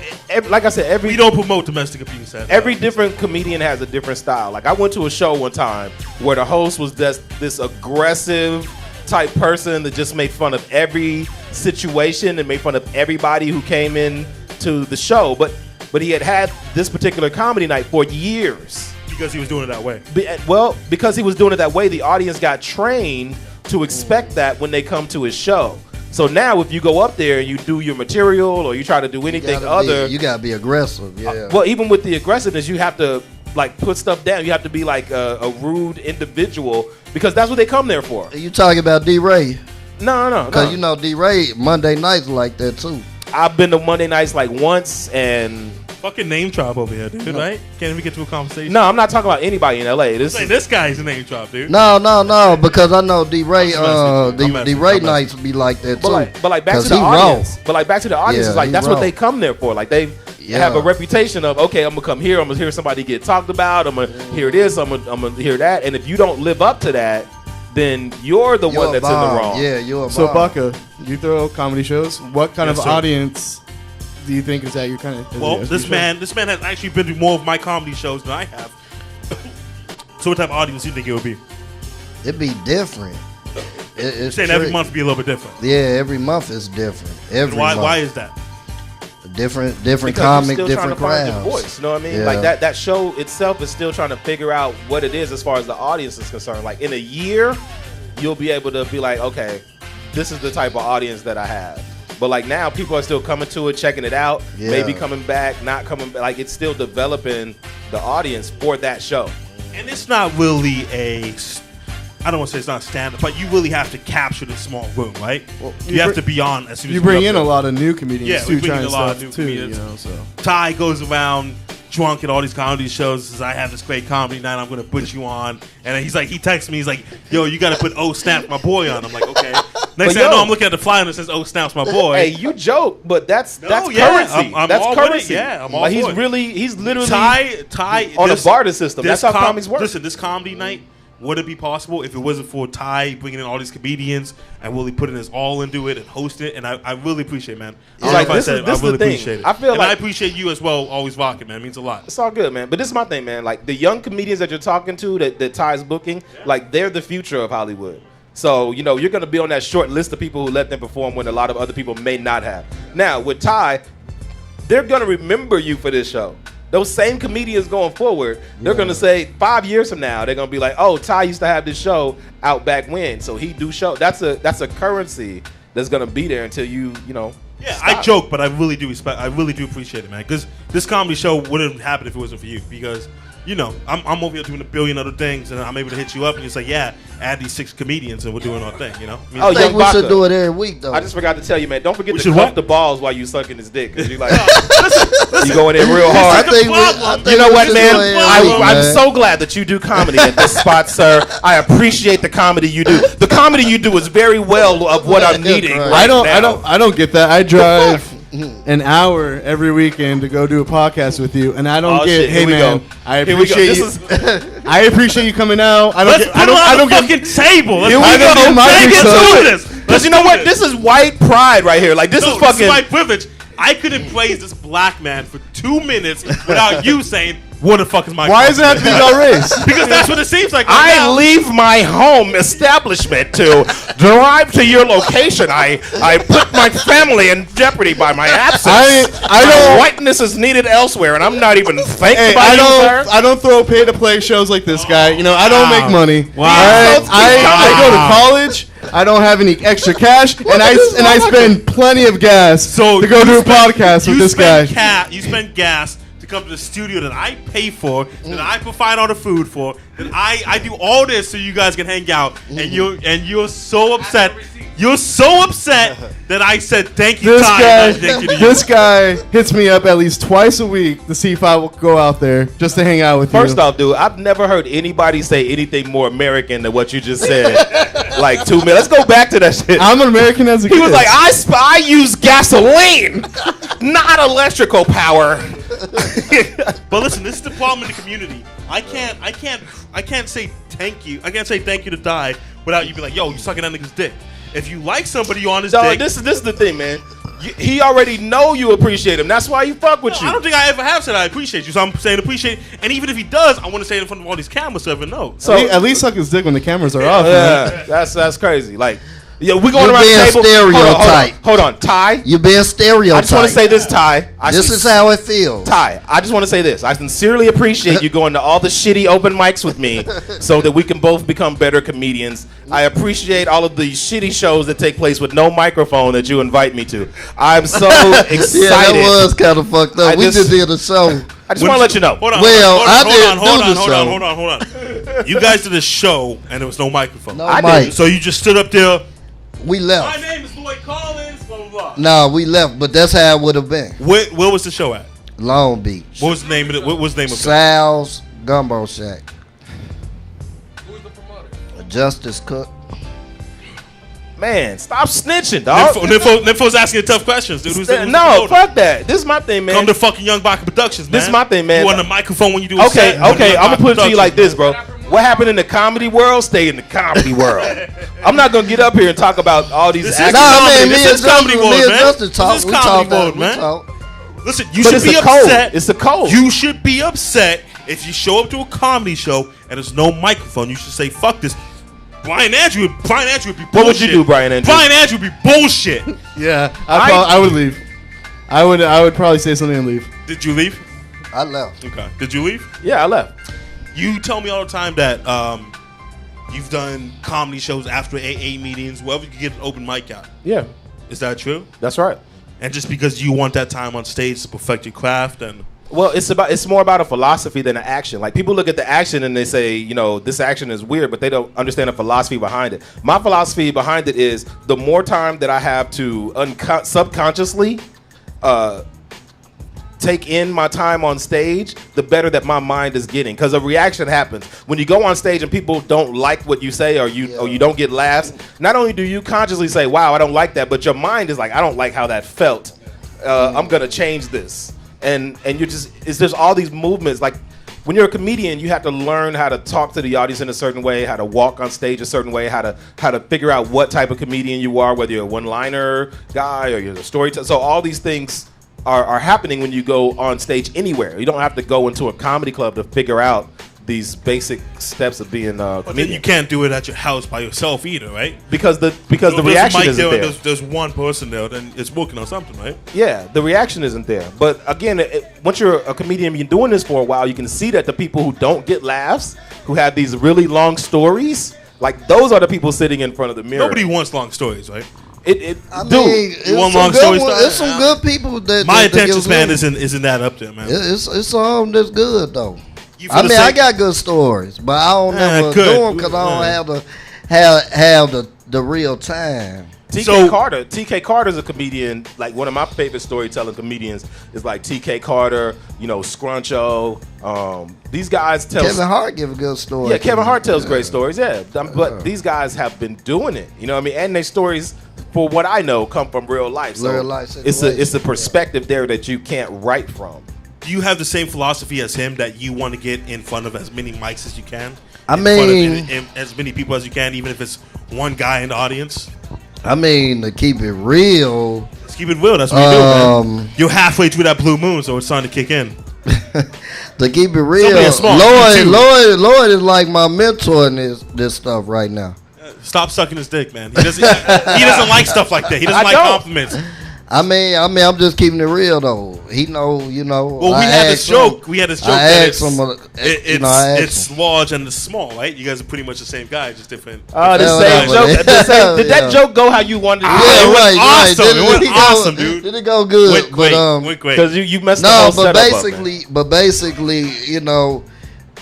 like I said, we don't promote domestic abuse. Every different comedian has a different style. Like I went to a show one time where the host was just this aggressive type person that just made fun of every situation and made fun of everybody who came in to the show. But he had this particular comedy night for years. Because he was doing it that way. Well, because he was doing it that way, the audience got trained to expect that when they come to his show. So now if you go up there and you do your material or you try to do anything you gotta be aggressive. Yeah. Well, even with the aggressiveness, you have to like put stuff down. You have to be like a rude individual because that's what they come there for. You talking about DeeJay? No. Because you know DeeJay Monday nights like that too. I've been to Monday nights like once and. Fucking name drop over here, dude, right? Can't even get to a conversation. No, I'm not talking about anybody in LA. This guy's a name drop, dude. No, because I know DeeJay nights be like that too. But like back to the audience. But like back to the audience, is like that's what they come there for. Like they have a reputation of, okay, I'm gonna come here, I'm gonna hear somebody get talked about, I'm gonna hear this, I'm gonna hear that, and if you don't live up to that, then you're the one that's in the wrong. Yeah, you're a So BACA, you throw comedy shows. What kind of audience do you think is that your kind of? Well, this man has actually been to more of my comedy shows than I have. So what type of audience do you think it would be? It'd be different. You're saying every month be a little bit different. Yeah, every month is different. Why is that? Different because comic, you're still different trying to crowds. find your voice, you know what I mean? Yeah. Like that show itself is still trying to figure out what it is as far as the audience is concerned. Like in a year, you'll be able to be like, okay, this is the type of audience that I have. But like now, people are still coming to it, checking it out, maybe coming back, not coming back. Like it's still developing the audience for that show. And it's not really I don't want to say it's not stand-up, but you really have to capture the small room, right? Well, you have to be on as soon as you bring in a lot of new comedians too, we bring in trying a lot of stuff new too. comedians. You know, so Ty goes around drunk at all these comedy shows, says I have this great comedy night, I'm gonna put you on, and he's like, he texts me, he's like, yo, you gotta put Oh Snap my boy on. I'm like, okay. Next thing I know, I'm looking at the flyer and it says Oh Snap's my boy. Hey, you joke, but that's currency. I'm that's all currency. I'm all like for he's literally Ty on a barter system. That's how comics work. Listen, this comedy night, would it be possible if it wasn't for Ty bringing in all these comedians and really putting his all into it and hosting it? And I really appreciate it, man. Like, I really appreciate it. I feel like I appreciate you as well, always rocking, man. It means a lot. It's all good, man. But this is my thing, man. Like the young comedians that you're talking to that Ty's booking, like they're the future of Hollywood. So, you know, you're going to be on that short list of people who let them perform when a lot of other people may not have. Now, with Ty, they're going to remember you for this show. Those same comedians going forward, they're going to say 5 years from now, they're going to be like, oh, Ty used to have this show out back when. So he do show. That's a currency that's going to be there until you know. Yeah, stop. I joke, but I really do appreciate it, man. Because this comedy show wouldn't happen if it wasn't for you. Because you know, I'm over here doing a billion other things, and I'm able to hit you up, and you say, yeah, add these 6 comedians, and we're doing our thing, you know? I mean, Oh, I think Young we should BACA. do it every week, though. I just forgot to tell you, man. Don't forget We to should cuff what? the balls while you sucking his dick, because you like you going in real I hard. think You know we what, should man? do it every week, I'm man. so glad that you do comedy at this spot, sir. I appreciate the comedy you do. The comedy you do is very well of what I'm needing. Right. Right I don't get that. I drive an hour every weekend to go do a podcast with you, and I don't Oh, get. shit. Hey Here we man, go. I Here we go. appreciate This you. I appreciate you coming out. I don't. let's Get, put I don't. it I on don't the get. fucking table. Let's Here we I go. gotta My get big into son. this. Because you know what? This is white pride right here. Like, this is This fucking. is my privilege. I couldn't praise this black man for 2 minutes without you saying, what the fuck is my Why does it have to be about race? Because that's what it seems like right I now. leave my home establishment to drive to your location. I put my family in jeopardy by my absence. I My don't. whiteness is needed elsewhere, and I'm not even thinking Hey, about you, sir. I don't throw pay to play shows like this guy. You know, I don't make money. Wow. All right? Wow. I go to college. I don't have any extra cash, and I spend plenty of gas So to go you do a spend- podcast with you this guy. spend you spend gas to come to the studio that I pay for, that I provide all the food for, that I do all this so you guys can hang out, and you're so upset. You're so upset that I said thank you, This Ty, guy, and thank you to you. this guy hits me up at least twice a week to see if I will go out there just to hang out with you. First off, dude, I've never heard anybody say anything more American than what you just said. Like 2 minutes. Let's go back to that shit. I'm an American as a kid. He was like, I use gasoline, not electrical power. But listen, this is the problem in the community. I can't say thank you. I can't say thank you to Die without you be like, yo, you sucking that nigga's dick. If you like somebody, you on his Dog, dick. this is the thing, man. He already know you appreciate him. That's why he fuck with you. I don't think I ever have said I appreciate you, so I'm saying appreciate. And even if he does, I want to say it in front of all these cameras so everyone knows. So at least suck his dick when the cameras are off. Man. yeah, that's crazy. Like, yeah, we going You're around the being table. stereotyped. Hold on, Ty. You being stereotyped. I just want to say this, Ty. This is how it feels. Ty, I just want to say this. I sincerely appreciate you going to all the shitty open mics with me so that we can both become better comedians. I appreciate all of the shitty shows that take place with no microphone that you invite me to. I'm so excited. Yeah, that was kind of fucked up. I We just- just did a show. I just want to let you know. Hold on. Well, hold I on, didn't hold on, do the hold on, show. hold on. You guys did a show and there was no microphone. No I mic. didn't. So you just stood up there. We My left. name is Lloyd Collins. Blah blah blah. No, we left, but that's how it would have been. Where was the show at? Long Beach. What was the name of it? What was the name of it? Sal's Gumbo Shack. Who's the promoter? Justice Cook. Man, stop snitching, dog. NIMFO's asking the tough questions, dude. Who's the No, promoter? fuck that. This is my thing, man. Come to fucking Young BACA Productions, man. This is my thing, man. You want a microphone when you do a Okay, set? You want okay, Young I'm gonna BACA put it to you Productions, like this, man. bro. What happened in the comedy world, stay in the comedy world. I'm not gonna get up here and talk about all these This is actors. No, I comedy. mean, This me is and comedy Justin, world, me and man. Justin This talk. is We comedy talk. world, We man. talk. Listen, you But should it's be the code. upset. It's the code. You should be upset if you show up to a comedy show and there's no microphone. You should say, "Fuck this." Brian Andrew would be bullshit. What would you do, Brian Andrew? Brian Andrew would be bullshit. Yeah, I would leave. I would probably say something and leave. Did you leave? I left. Okay. Did you leave? Yeah, I left. You tell me all the time that you've done comedy shows after AA meetings, wherever you can get an open mic out. Yeah, Is that true? that's right. And just because you want that time on stage to perfect your craft, and Well, it's more about a philosophy than an action. Like, people look at the action and they say, you know, this action is weird, but they don't understand the philosophy behind it. My philosophy behind it is the more time that I have to subconsciously take in my time on stage, the better that my mind is getting. Because a reaction happens when you go on stage and people don't like what you say, or you don't get laughs. Not only do you consciously say, "Wow, I don't like that," but your mind is like, "I don't like how that felt. I'm gonna change this." And you're there's all these movements. Like, when you're a comedian, you have to learn how to talk to the audience in a certain way, how to walk on stage a certain way, how to figure out what type of comedian you are, whether you're a one-liner guy or you're a storyteller. So all these things are happening when you go on stage anywhere. You don't have to go into a comedy club to figure out these basic steps of being a but then comedian. you can't do it at your house by yourself either, right? Because the So if there's a reaction mic isn't there and there. There's one person there, then it's working on something, right? Yeah, the reaction isn't there. But again, once you're a comedian, you're doing this for a while, you can see that the people who don't get laughs, who have these really long stories, like, those are the people sitting in front of the mirror. Nobody wants long stories, right? I Dude, mean, it's want some long good stories? ones. It's some good people that My that attention give span us- isn't that up there, man. It's some that's good though. You feel I the mean, I same- got good stories, but I don't never good. do them because I don't have the real time. TK Carter's a comedian. Like one of my favorite storytelling comedians is like TK Carter, Scruncho. These guys tell. Kevin Hart give a good story. Yeah, Kevin Hart tells great stories. Yeah, but these guys have been doing it. You know what I mean? And their stories, for what I know, come from real life. So Real life it's a perspective there that you can't write from. Do you have the same philosophy as him that you want to get in front of as many mics as you can? I In front of mean- as many people as you can, even if it's one guy in the audience. I mean, to keep it real, Let's keep it real. That's what you do, man. You're halfway through that blue moon, so it's starting to kick in. to keep it Somebody real, is smart. You too. Lloyd is like my mentor in this stuff right now. Stop sucking his dick, man. He doesn't like stuff like that. He doesn't like compliments. I mean, I'm just keeping it real though. He know. Well, we had this joke. We had this joke that it's him. large and it's small, right? You guys are pretty much the same guy, just different. The same joke. Did that joke go how you wanted it? Yeah, right. Awesome. It went Did awesome, dude. Did it go good? Went great. Because you messed the No, whole but setup up, man. basically,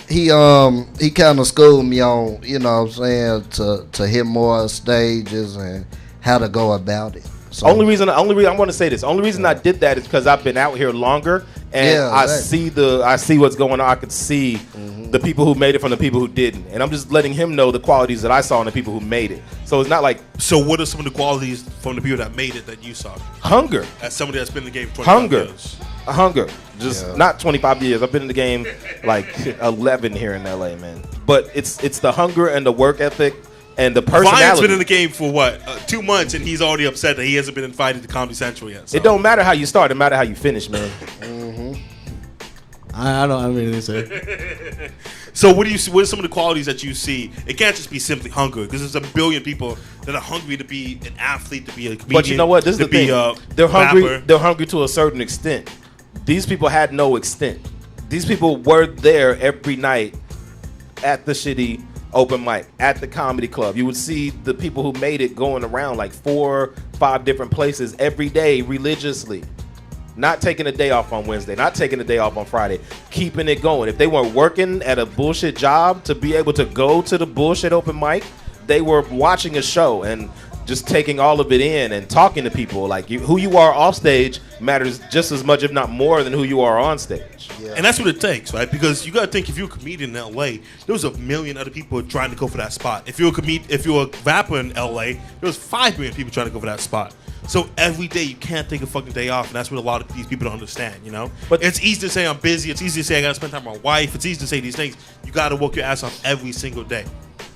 he kind of schooled me on, what I'm saying, to hit more stages and how to go about it. So, Only reason I want to say this. Only reason I did that is because I've been out here longer and I see what's going on. I could see the people who made it from the people who didn't, and I'm just letting him know the qualities that I saw in the people who made it. So it's not like So what are some of the qualities from the people that made it that you saw? hunger, As somebody that's been in the game for 25 years. hunger. Just not 25 years. I've been in the game like 11 here in LA, man. But it's the hunger and the work ethic. And the personality. Ryan's been in the game for what, 2 months, and he's already upset that he hasn't been invited to Comedy Central yet. So. It don't matter how you start; it matter how you finish, man. I don't have anything to say. So what are some of the qualities that you see? It can't just be simply hunger, because there's a billion people that are hungry to be an athlete, to be a comedian. But you know what? This is the thing. They're hungry. rapper. They're hungry to a certain extent. These people had no extent. These people were there every night at the shitty open mic, at the comedy club. You would see the people who made it going around like 4, 5 different places every day religiously. Not taking a day off on Wednesday, not taking a day off on Friday, keeping it going. If they weren't working at a bullshit job to be able to go to the bullshit open mic, they were watching a show and just taking all of it in and talking to people. Like who you are off stage matters just as much, if not more, than who you are on stage. Yeah. And that's what it takes, right? Because you got to think, if you're a comedian in LA, there was a million other people trying to go for that spot. If you're a rapper in LA, there was 5 million people trying to go for that spot. So every day you can't take a fucking day off, and that's what a lot of these people don't understand, But it's easy to say I'm busy. It's easy to say I got to spend time with my wife. It's easy to say these things. You got to work your ass off every single day.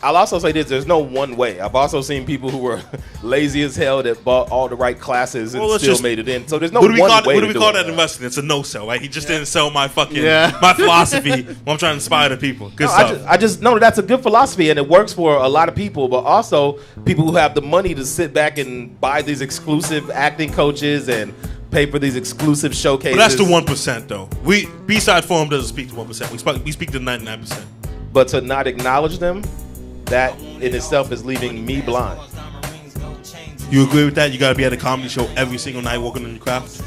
I'll also say this: there's no one way. I've also seen people who were lazy as hell that bought all the right classes and still made it in. So there's no one way. What do we to call do that it. investing? It's a no-sell, right? He just didn't sell my fucking my philosophy. When I'm trying to inspire the people. Good stuff. I just know that's a good philosophy and it works for a lot of people, but also people who have the money to sit back and buy these exclusive acting coaches and pay for these exclusive showcases. But that's the 1%, though. B-Side Forum doesn't speak to 1%. We speak to 99%. But to not acknowledge them, that in itself is leaving me blind. You agree with that? You got to be at a comedy show every single night working on your craft?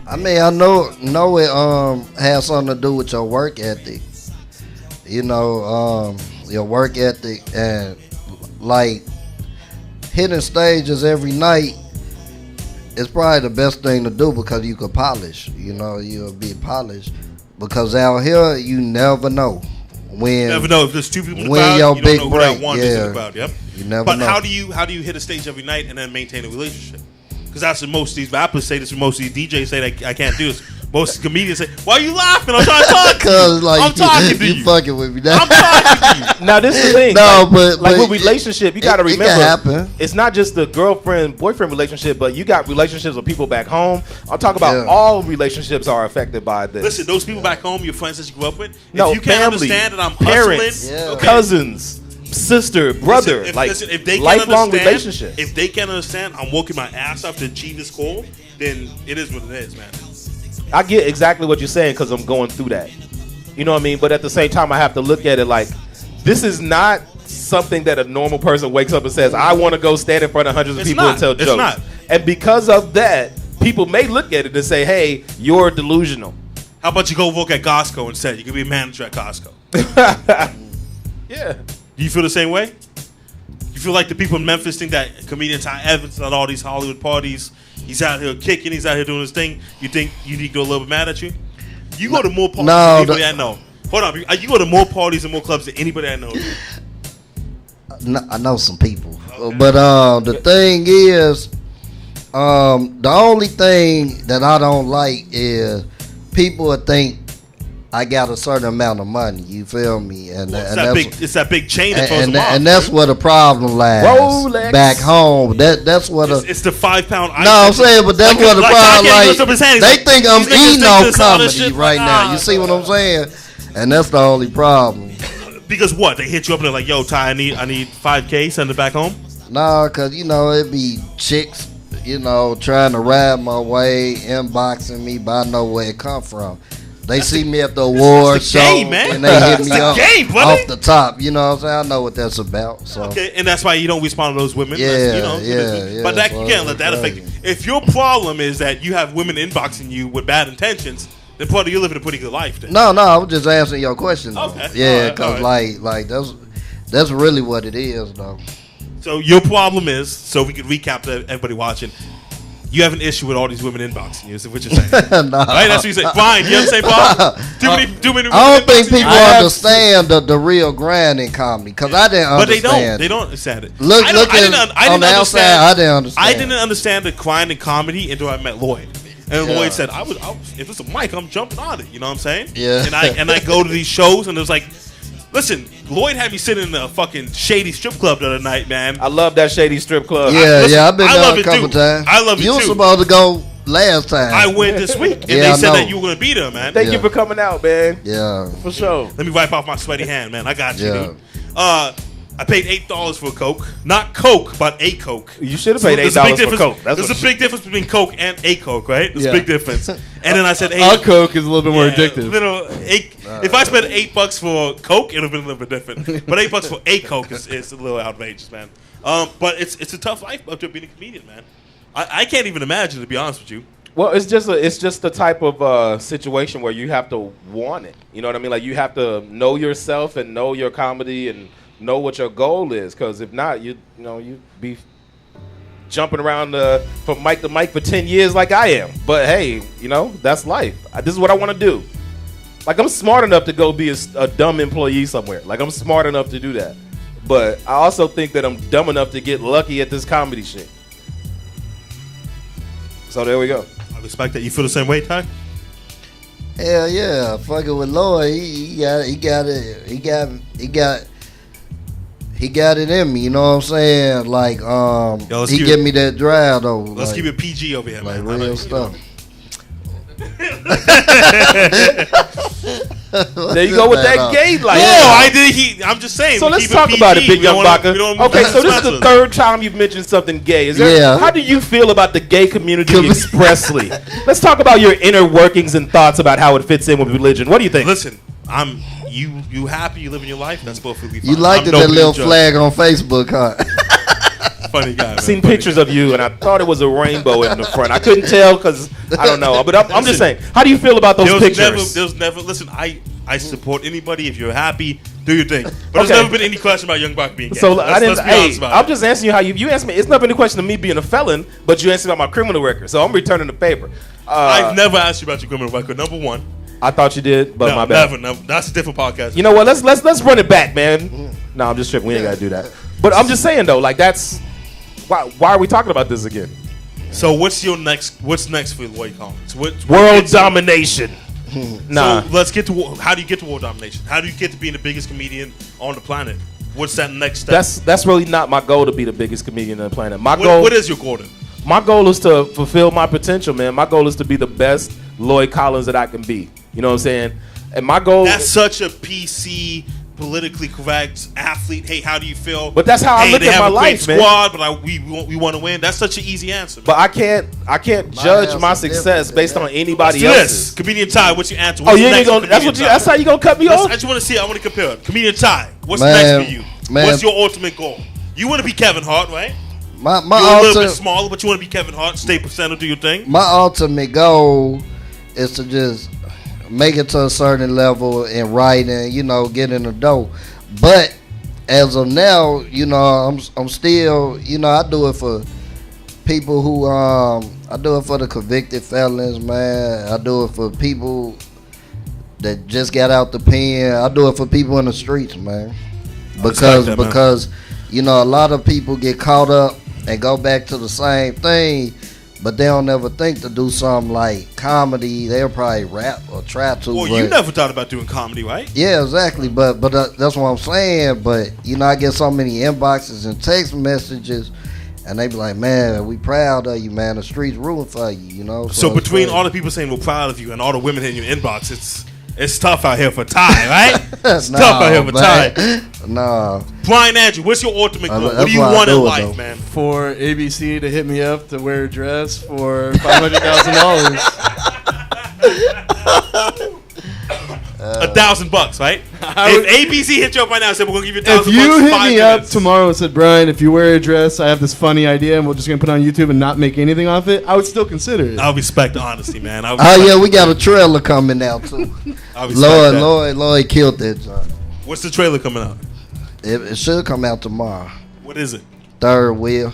I mean, I know it has something to do with your work ethic. Your work ethic and like hitting stages every night is probably the best thing to do because you could polish. You'll be polished because out here you never know. You never know if there's 2 people in the when crowd. your You big don't know who that break, one is in the crowd. Yep. You never but know. how do you hit a stage every night and then maintain a relationship? Because that's what most of these rappers say. This is what most of these DJs say. That I can't do this. Most comedians say, "Why are you laughing? I'm trying to talk to you. Because I'm talking to you. You fucking with me now. I'm talking to you." Now this is the thing. No, but but with relationship, you got to it remember, can happen. It's not just the girlfriend-boyfriend relationship, but you got relationships with people back home. I'm talking about all relationships are affected by this. Listen, those people back home, your friends that you grew up with, No, if you can't family, understand that I'm parents, hustling, cousins, sister, brother, if they lifelong can't understand, relationships. If they can't understand, I'm working my ass off to achieve this goal, then it is what it is, man. I get exactly what you're saying because I'm going through that. You know what I mean? But at the same time, I have to look at it like this is not something that a normal person wakes up and says, I want to go stand in front of hundreds of people and tell jokes. Not. And because of that, people may look at it and say, hey, you're delusional. How about you go work at Costco instead? You could be a manager at Costco. Yeah. Do you feel the same way? You feel like the people in Memphis think that comedian Ty Evans at all these Hollywood parties, he's out here kicking, he's out here doing his thing. You think you need to go a little bit mad at you? You go to more parties than anybody I know. Hold on, you go to more parties and more clubs than anybody I know. I know some people, but the thing is, the only thing that I don't like is people would think I got a certain amount of money. You feel me? And, it's that big chain that throws them off. And that's where the problem lies. Rolex. Back home, that's what it's the 5 pound. No, I'm saying, but that's what the problem. They think I'm eating on comedy right now. You see what I'm saying? And that's the only problem. Because what? They hit you up and they're like, "Yo, Ty, I need $5K. Send it back home." Nah, cause it be chicks, trying to ride my way, inboxing me, but I know where it come from. They see me at the award show, man. and they hit me up buddy. off the top. You know what I'm saying? I know what that's about. So. Okay, and that's why you don't respond to those women. Yeah. But that you can't let that affect you. If your problem is that you have women inboxing you with bad intentions, then part of you living a pretty good life. Then. No, I was just answering your question. Though. Okay. Yeah, because like that's really what it is, though. So your problem is, so we can recap to everybody watching. You have an issue with all these women inboxing you. Is what you're saying? Nah. Right? That's what you say. Fine. You have the same problem. Too many I don't think people understand the real grind in comedy because I didn't understand. But they don't understand it. Look on the outside, I didn't understand. I didn't understand the grind in comedy until I met Lloyd. And Lloyd said, if it's a mic, I'm jumping on it. You know what I'm saying? Yeah. And I go to these shows and it was like, listen, Lloyd had me sitting in a fucking shady strip club the other night, man. I love that shady strip club. Yeah, I've been there a couple times. I love it too. You were supposed to go last time. I went this week, and they said that you were going to be there, man. Thank you for coming out, man. Yeah. For sure. Let me wipe off my sweaty hand, man. I got you, dude. I paid $8 for a Coke. Not Coke, but a Coke. You should have paid $8 for Coke. There's a big difference between Coke and a Coke, right? There's a big difference. And then I said, a Coke is a little bit more addictive. If I spent $8 for Coke, it would have been a little bit different. But $8 for a Coke is a little outrageous, man. But it's a tough life up to being a comedian, man. I can't even imagine, to be honest with you. Well, it's just the type of situation where you have to want it. You know what I mean? Like you have to know yourself and know your comedy and know what your goal is. Because if not, you be jumping around from mic to mic for 10 years like I am. But hey, that's life. This is what I want to do. Like I'm smart enough to go be a dumb employee somewhere. Like I'm smart enough to do that. But I also think that I'm dumb enough to get lucky at this comedy shit. So there we go. I respect that. You feel the same way, Ty? Hell yeah, fucking with Lloyd, he got it. He got it in me. You know what I'm saying? Like he give me that drive though. Let's keep it PG over here, like man. real stuff. There you go with that gay life. No, I'm just saying. So let's talk about it, Big Young Baka. Okay, so this is the third time you've mentioned something gay. How do you feel about the gay community expressly? Let's talk about your inner workings and thoughts about how it fits in with religion. What do you think? Listen, you happy, you living your life. That's perfectly fine. You liked that little flag on Facebook, huh? Funny guy. I've seen pictures of you, and I thought it was a rainbow in the front. I couldn't tell because I don't know. But I'm just saying, how do you feel about those pictures? There's never. Listen, I support anybody. If you're happy, do your thing. But there's never been any question about Young Buck being gay. So let's be honest about it. I'm just answering you how you asked me. It's not been a question of me being a felon, but you asked me about my criminal record. So I'm returning the favor. I've never asked you about your criminal record. Number one. I thought you did, but my bad. Never. That's a different podcast. You know what? Let's run it back, man. No, I'm just tripping. We ain't gotta do that. But I'm just saying though, like that's why are we talking about this again? So what's next for Lloyd Collins? World domination. Nah. So let's get to how do you get to world domination? How do you get to being the biggest comedian on the planet? What's that next step? That's really not my goal to be the biggest comedian on the planet. What is your goal then? My goal is to fulfill my potential, man. My goal is to be the best Lloyd Collins that I can be. You know what I'm saying? And my goal. That's such a PC, politically correct athlete. Hey, how do you feel? But that's how I look at my life, man. Squad, but we want to win. That's such an easy answer. Man. But I can't judge my success based on anybody else's. Comedian Ty, what's your answer? What's that's how you gonna cut me off? I just want to see. I want to compare it. Comedian Ty, what's next for you? What's your ultimate goal? You want to be Kevin Hart, right? You're a little bit smaller, but you want to be Kevin Hart. Stay percent, do your thing. My ultimate goal is to just make it to a certain level in writing, you know, get in the dough. But as of now, you know, I'm still, you know, I do it for people who I do it for the convicted felons, man. I do it for people that just got out the pen. I do it for people in the streets, man. Because you know, a lot of people get caught up and go back to the same thing, but they don't ever think to do something like comedy. They'll probably rap or try to. Well, you never thought about doing comedy, right? Yeah, exactly. But that's what I'm saying. But you know, I get so many inboxes and text messages, and they be like, "Man, we proud of you, man. The streets rooting for you." You know. So between all the people saying we're proud of you and all the women in your inbox, it's tough out here for Ty, right? It's tough out here for Ty. Nah. Brian Andrew, what's your ultimate goal? What do you want in life, man? For ABC to hit me up to wear a dress for $500,000. $1,000, right? If ABC hit you up right now and said we're gonna give you $1,000, if you hit me up minutes. tomorrow and said, Brian, if you wear a dress, I have this funny idea and we're just gonna put it on YouTube and not make anything off it, I would still consider it. I respect the honesty, man. Oh yeah, we got a trailer coming out too. Lloyd killed that job. What's the trailer coming out? It should come out tomorrow. What is it? Third wheel.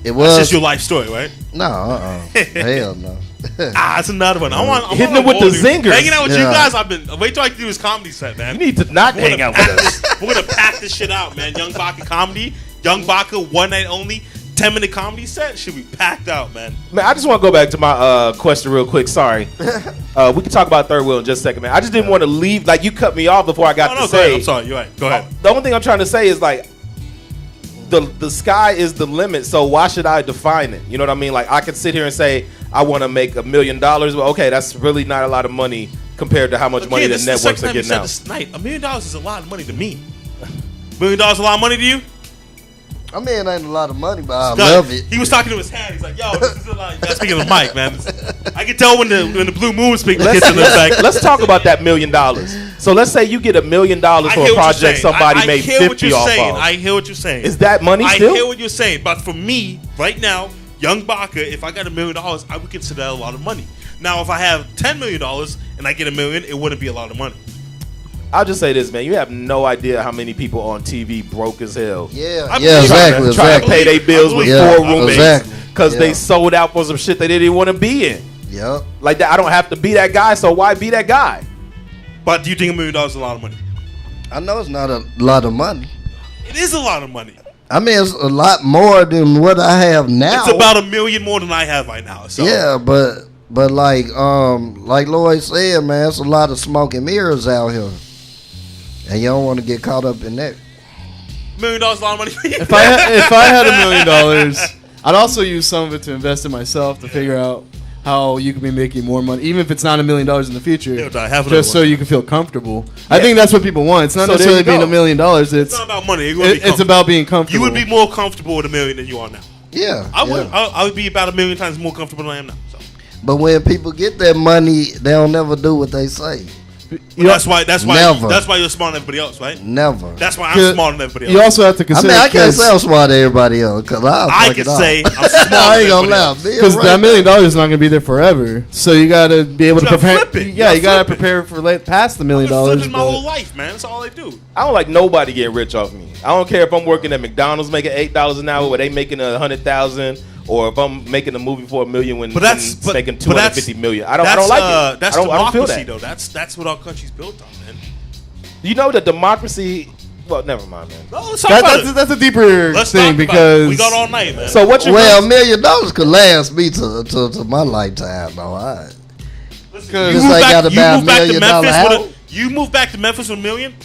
It was That's just your life story, right? No, hell no. That's another one. I'm hitting it with the zingers. Hanging out with you guys. Wait till I do his comedy set, man. You need to not hang out with us. We're gonna pack this shit out, man. Young BACA comedy, Young BACA one night only, 10-minute comedy set should be packed out, man. Man, I just want to go back to my question real quick. Sorry, we can talk about third wheel in just a second, man. I just didn't want to leave. Like you cut me off before I got to say. Go ahead. I'm sorry. You're right. Go ahead. The only thing I'm trying to say is like the sky is the limit. So why should I define it? You know what I mean? Like I could sit here and say I want to make $1 million. Well, okay, that's really not a lot of money compared to how much money the networks are getting out. $1 million is a lot of money to me. $1 million a lot of money to you? I mean, it ain't a lot of money, but I love it. He was talking to his hand. He's like, "Yo, this is like." Speaking of the mic, man, I can tell when the blue moon speaks. Let's talk about that $1 million. So let's say you get $1 million for a project somebody made 50 off of. I hear what you're saying. Is that money still? I hear what you're saying, but for me, right now, Young BACA, if I got $1 million, I would consider that a lot of money. Now, if I have $10 million and I get $1 million, it wouldn't be a lot of money. I'll just say this, man. You have no idea how many people on TV broke as hell. Exactly. Trying to pay their bills with 4 roommates because Yeah. they sold out for some shit they didn't want to be in. Yep. Like that, I don't have to be that guy, so why be that guy? But do you think $1 million is a lot of money? I know it's not a lot of money. It is a lot of money. I mean, it's a lot more than what I have now. It's about $1 million more than I have right now. So. Yeah, but like Lloyd said, man, it's a lot of smoke and mirrors out here, and you don't want to get caught up in that. $1 million is a lot of money for you. If I had $1 million, I'd also use some of it to invest in myself to figure out how you can be making more money, even if it's not $1 million in the future, just so you can feel comfortable. Yeah. I think that's what people want. It's not necessarily being $1 million. It's not about money. It's about being comfortable. You would be more comfortable with $1 million than you are now. Yeah, I would be about $1 million times more comfortable than I am now. So. But when people get that money, they don't never do what they say. That's why you're smarter than everybody else, right? Never. That's why I'm smarter than everybody else. You also have to consider. I mean, I can't say I'm smarter than everybody else because I can say I'm smarter I ain't than gonna laugh because that $1 million is not gonna be there forever. So you gotta be able to prepare. Yeah, you gotta prepare for past the $1 million. I'm flipping my whole life, man. That's all I do. I don't like nobody getting rich off me. I don't care if I'm working at McDonald's making $8 an hour, or they making $100,000. Or if I'm making a movie for $1 million when making $250 million, I don't like it. That's I don't feel democracy, that. though. That's what our country's built on, man. You know that democracy. Well, never mind, man. No, let's talk about it. That's a deeper thing because we got all night, man. So what? $1 million could last me to my lifetime, though. All right. You move back to Memphis with $1 million.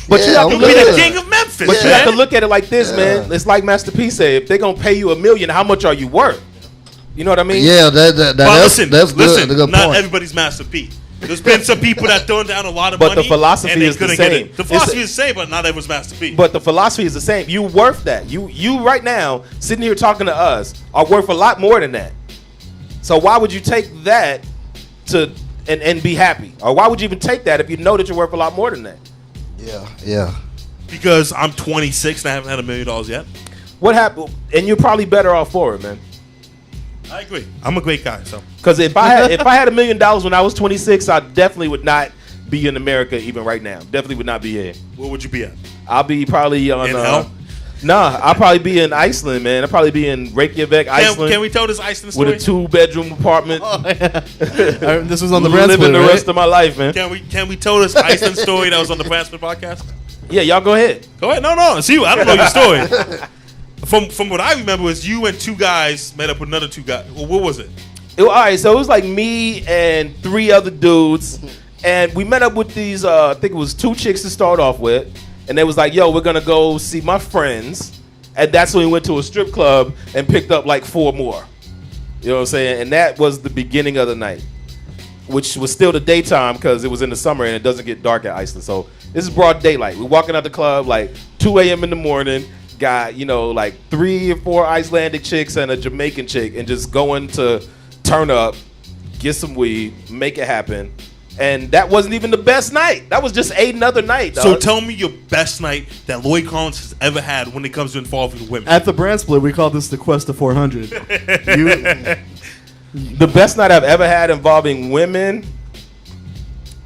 But you have to be the king of Memphis. But you have to look at it like this, man. It's like Master P said: if they're gonna pay you $1 million, how much are you worth? You know what I mean? Yeah, that's good. Listen, not everybody's Master P. There's been some people that thrown down a lot of money. But the philosophy is the same. The philosophy is the same, but not everyone's Master P. But the philosophy is the same. You worth that. You right now sitting here talking to us are worth a lot more than that. So why would you take that and be happy? Or why would you even take that if you know that you're worth a lot more than that? Yeah. Because I'm 26 and I haven't had $1 million yet. What happened? And you're probably better off for it, man. I agree. I'm a great guy, so. Because if I had $1 million when I was 26, I definitely would not be in America even right now. Definitely would not be here. Where would you be at? I'll be probably on. In hell? Nah, I'll probably be in Iceland, man. I'll probably be in Reykjavik, Iceland. Can we tell this Iceland story? With a 2-bedroom apartment. This was on the brand living split, the right? rest of my life, man. Can we tell this Iceland story that was on the Brand Split podcast? Yeah, y'all go ahead. Go ahead. No. See, I don't know your story. From what I remember is you and 2 guys met up with another 2 guys. Well, what was it? All right, so it was like me and 3 other dudes, and we met up with these. I think it was 2 chicks to start off with, and they was like, "Yo, we're gonna go see my friends," and that's when we went to a strip club and picked up like 4 more. You know what I'm saying? And that was the beginning of the night, which was still the daytime because it was in the summer and it doesn't get dark at Iceland. So this is broad daylight. We're walking out the club like 2 a.m. in the morning. Got, like 3 or 4 Icelandic chicks and a Jamaican chick, and just going to turn up, get some weed, make it happen. And that wasn't even the best night. That was just another night, dog. So tell me your best night that Lloyd Collins has ever had when it comes to involving women. At the brand split, we call this the Quest to 400. The best night I've ever had involving women.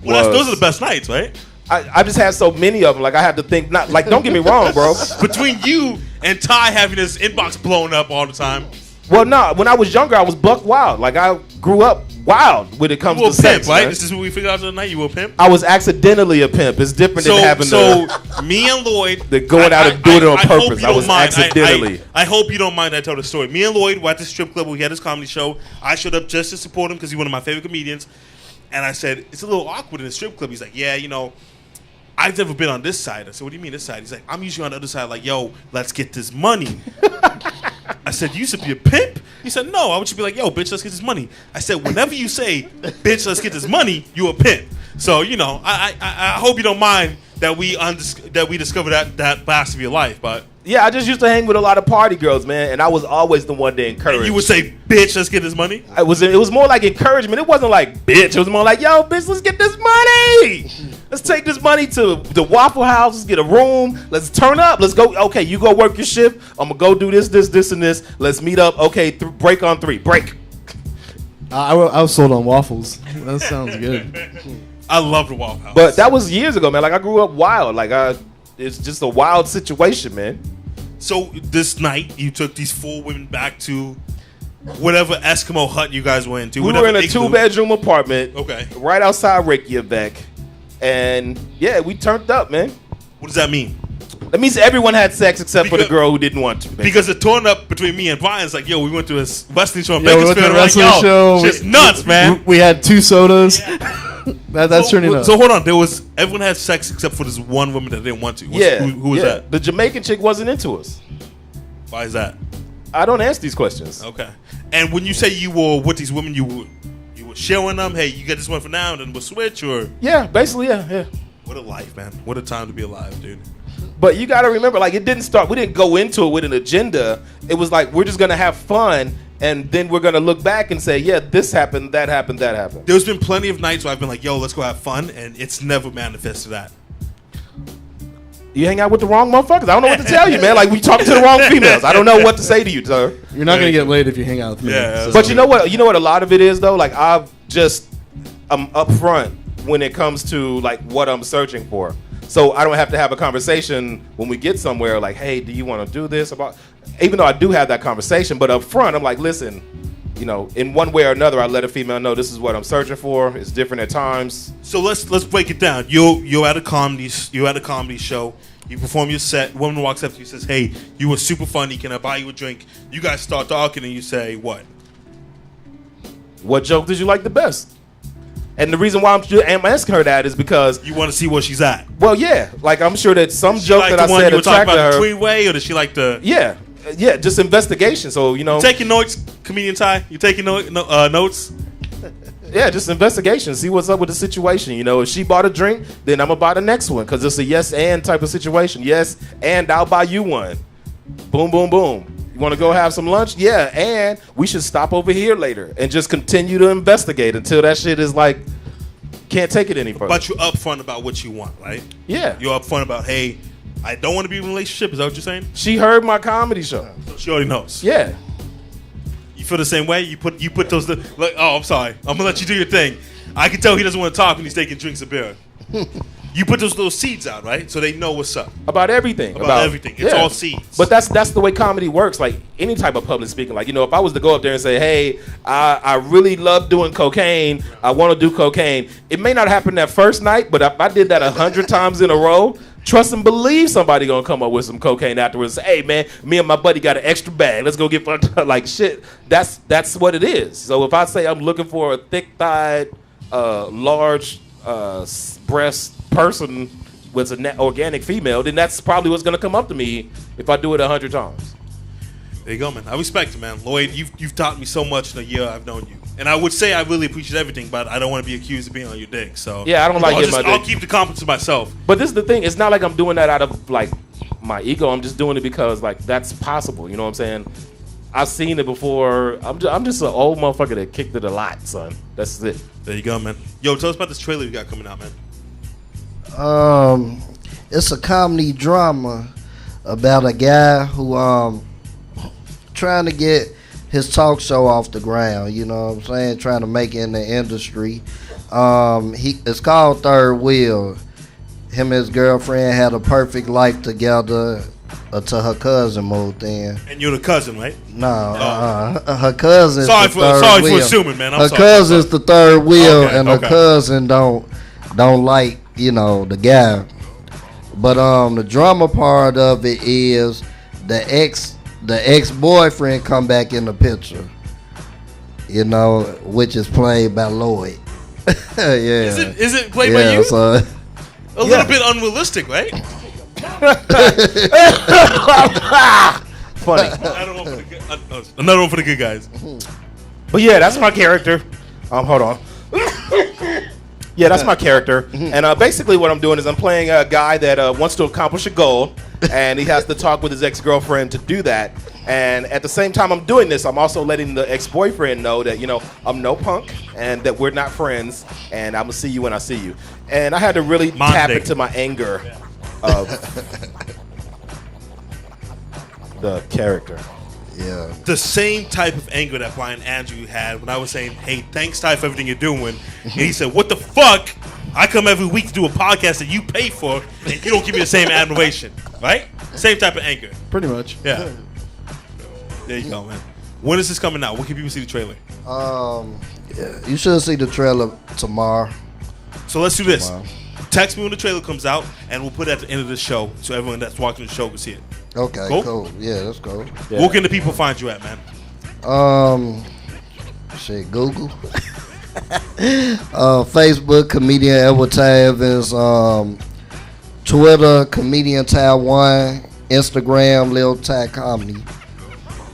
Well, those are the best nights, right? I just had so many of them. Like I had to think. Not like, don't get me wrong, bro. Between you and Ty having his inbox blown up all the time. Well, no. When I was younger, I was buck wild. Like I grew up wild when it comes You were to a pimp, sex, right? man. This is what we figured out tonight. You were a pimp. I was accidentally a pimp. It's different than having me and Lloyd, the going out and doing it on purpose. I was mind. accidentally. I hope you don't mind that I tell the story. Me and Lloyd were at the strip club. We had this comedy show. I showed up just to support him because he's one of my favorite comedians. And I said, it's a little awkward in the strip club. He's like, yeah, I've never been on this side. I said, what do you mean this side? He's like, I'm usually on the other side, like, yo, let's get this money. I said, you used to be a pimp? He said, no, I would just be like, yo, bitch, let's get this money. I said, whenever you say, bitch, let's get this money, you a pimp. So, I hope you don't mind that we discovered that past of your life, but... Yeah, I just used to hang with a lot of party girls, man, and I was always the one to encourage. And you would say, bitch, let's get this money? It was more like encouragement. It wasn't like, bitch. It was more like, yo, bitch, let's get this money. Let's take this money to the Waffle House. Let's get a room. Let's turn up. Let's go. Okay, you go work your shift. I'm going to go do this, and this. Let's meet up. Okay, break on 3. Break. I was sold on waffles. That sounds good. I love the Waffle House. But that was years ago, man. Like, I grew up wild. Like, it's just a wild situation, man. So this night, you took these 4 women back to whatever Eskimo hut you guys went to. We were in a 2-bedroom apartment. Okay. Right outside Reykjavik. And, yeah, we turned up, man. What does that mean? That means everyone had sex except for the girl who didn't want to. Basically. Because the torn up between me and Brian's like, yo, we went to a wrestling show in We went to Bakersfield. a wrestling show. Just nuts, man. We had 2 sodas. That's turning up. So hold on, everyone had sex except for this one woman that didn't want to. Who was that? The Jamaican chick wasn't into us. Why is that? I don't ask these questions. Okay. And when you say you were with these women, you were showing them, hey, you get this one for now, and then we'll switch, or? Yeah, basically, yeah. What a life, man. What a time to be alive, dude. But you got to remember, like, it didn't start. We didn't go into it with an agenda. It was like, we're just gonna have fun. And then we're going to look back and say, yeah, this happened, that happened, that happened. There's been plenty of nights where I've been like, yo, let's go have fun. And it's never manifested that. You hang out with the wrong motherfuckers. I don't know what to tell you, man. Like, we talking to the wrong females. I don't know what to say to you, sir. You're not going to get laid if you hang out with me. Yeah, so. But you know what a lot of it is, though? Like, I'm upfront when it comes to, like, what I'm searching for. So I don't have to have a conversation when we get somewhere like, hey, do you want to do this? Even though I do have that conversation, but up front, I'm like, listen, in one way or another, I let a female know this is what I'm searching for. It's different at times. So let's break it down. You're at a comedy show. You perform your set. Woman walks up to you and says, hey, you were super funny. Can I buy you a drink? You guys start talking and you say, what? What joke did you like the best? And the reason why I'm asking her that is because you want to see where she's at. Well, yeah, like I'm sure that some joke like that I said attracted her. The Tweetway, or does she like the? Yeah, just investigation. So you taking notes, comedian Ty. You taking notes? Yeah, just investigation. See what's up with the situation. If she bought a drink, then I'm gonna buy the next one because it's a yes and type of situation. Yes, and I'll buy you one. Boom, boom, boom. You want to go have some lunch? Yeah, and we should stop over here later and just continue to investigate until that shit is like, can't take it any further. But you're upfront about what you want, right? Yeah. You're upfront about, hey, I don't want to be in a relationship. Is that what you're saying? She heard my comedy show. So she already knows. Yeah. You feel the same way? You put those. Like, oh, I'm sorry. I'm gonna let you do your thing. I can tell he doesn't want to talk when he's taking drinks of beer. You put those little seeds out, right? So they know what's up. About everything. About everything. It's all seeds. But that's the way comedy works. Like any type of public speaking. Like, if I was to go up there and say, hey, I really love doing cocaine. I want to do cocaine. It may not happen that first night, but if I did that 100 times in a row, trust and believe somebody gonna come up with some cocaine afterwards. Say, hey man, me and my buddy got an extra bag. Let's go get fun. Like shit. That's what it is. So if I say I'm looking for a thick-thighed, large breast person with an organic female, then that's probably what's gonna come up to me if I do it 100 times. There you go, man. I respect you, man. Lloyd, you've taught me so much in the year I've known you. And I would say I really appreciate everything, but I don't want to be accused of being on your dick. So yeah, I don't like getting my dick. I'll keep the compliments to myself. But this is the thing. It's not like I'm doing that out of like my ego. I'm just doing it because like that's possible. You know what I'm saying? I've seen it before. I'm just an old motherfucker that kicked it a lot, son. That's it. There you go, man. Yo, tell us about this trailer you got coming out, man. It's a comedy drama about a guy who trying to get his talk show off the ground, you know what I'm saying, trying to make it in the industry. It's called Third Wheel. Him and his girlfriend had a perfect life together until her cousin moved in. And you're the cousin, right? No, her cousin's sorry the third wheel. For assuming, man. Her cousin's the third wheel, and her cousin don't like, the guy. But the drama part of it is the ex-boyfriend come back in the picture, which is played by Lloyd. Yeah. Is it played by you? So, a little bit unrealistic, right? Funny. Another one for the good guys. But yeah, that's my character. Hold on. Yeah, that's my character. And basically what I'm doing is I'm playing a guy that wants to accomplish a goal, and he has to talk with his ex-girlfriend to do that. And at the same time I'm doing this, I'm also letting the ex-boyfriend know that, I'm no punk and that we're not friends, and I'm going to see you when I see you. And I had to really tap into my anger of the character. Yeah. The same type of anger that Brian Andrew had when I was saying, hey, thanks, Ty, for everything you're doing. And he said, what the fuck? I come every week to do a podcast that you pay for, and you don't give me the same admiration. Right? Same type of anger. Pretty much. Yeah. There you go, man. When is this coming out? When can people see the trailer? Yeah, you should see the trailer tomorrow. So let's do this. Text me when the trailer comes out, and we'll put it at the end of the show so everyone that's watching the show can see it. Okay, cool. Yeah, that's cool. Yeah. Where can the people find you at, man? Google. Facebook, Comedian Edward Tavis. Twitter, Comedian Taiwan. Instagram, Lil Ty Comedy.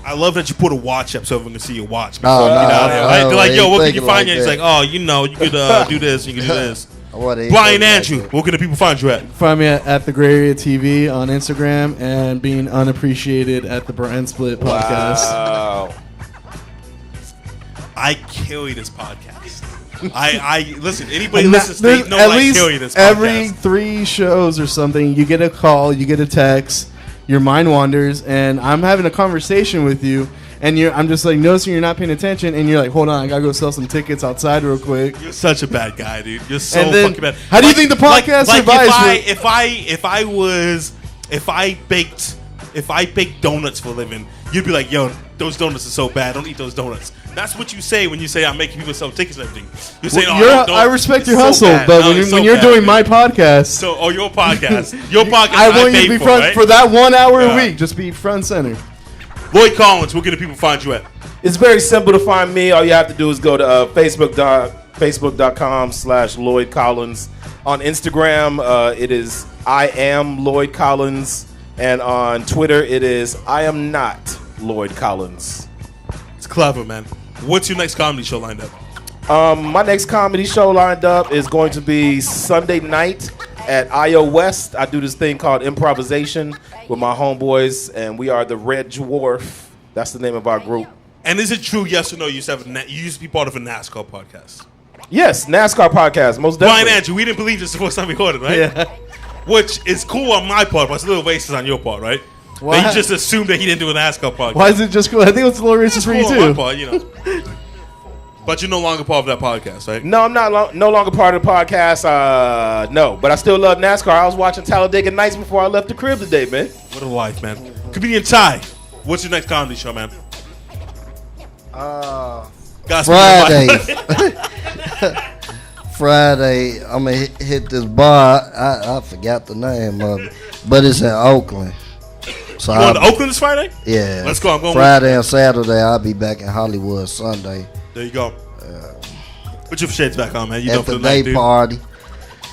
I love that you put a watch up so everyone can see your watch. They're like, yo, what can you find? It's like, oh, you could do this, you can do this. Brian Andrew, where can the people find you at? Find me at the Gray Area TV on Instagram and being unappreciated at the Brian Split podcast. Wow. I carry this podcast. I listen. Anybody listens, they know I carry this podcast. Every 3 shows or something, you get a call, you get a text, your mind wanders, and I'm having a conversation with you. And I'm just like noticing you're not paying attention, and you're like, hold on, I gotta go sell some tickets outside real quick. You're such a bad guy, dude. You're so fucking bad. How do you think the podcast survives? If I baked donuts for a living, you'd be like, yo, those donuts are so bad. Don't eat those donuts. That's what you say when you say I'm making people sell tickets and everything. You're saying, I respect your hustle, but when you're doing my podcast, your podcast, I want you to be front for that 1 hour a week. Just be front center. Lloyd Collins, where can the people find you at? It's very simple to find me. All you have to do is go to facebook.com/Lloyd Collins. On Instagram, it is I am Lloyd Collins. And on Twitter, it is I am not Lloyd Collins. It's clever, man. What's your next comedy show lined up? My next comedy show lined up is going to be Sunday night at IO West. I do this thing called improvisation with my homeboys, and we are the Red Dwarf. That's the name of our group. And is it true, yes or no, you used to be part of a NASCAR podcast? Yes, NASCAR podcast, most definitely. Brian Andrew, we didn't believe this the first time we recorded, right? Yeah. Which is cool on my part, but it's a little racist on your part, right? Why? That you just assumed that he didn't do a NASCAR podcast. Why is it just cool? I think it's a little racist for you Cool on my too. part, you know. But you're no longer part of that podcast, right? No, I'm not no longer part of the podcast. No, but I still love NASCAR. I was watching Talladega Nights before I left the crib today, man. What a life, man. Comedian Ty, what's your next comedy show, man? Friday. Friday, I'm gonna hit this bar. I forgot the name of it, but it's in Oakland. So You going to Oakland this Friday? Yeah. Let's go. I'm going Friday and Saturday. I'll be back in Hollywood Sunday There you go. Put your shades back on, man. You at done for the the night, day dude. party.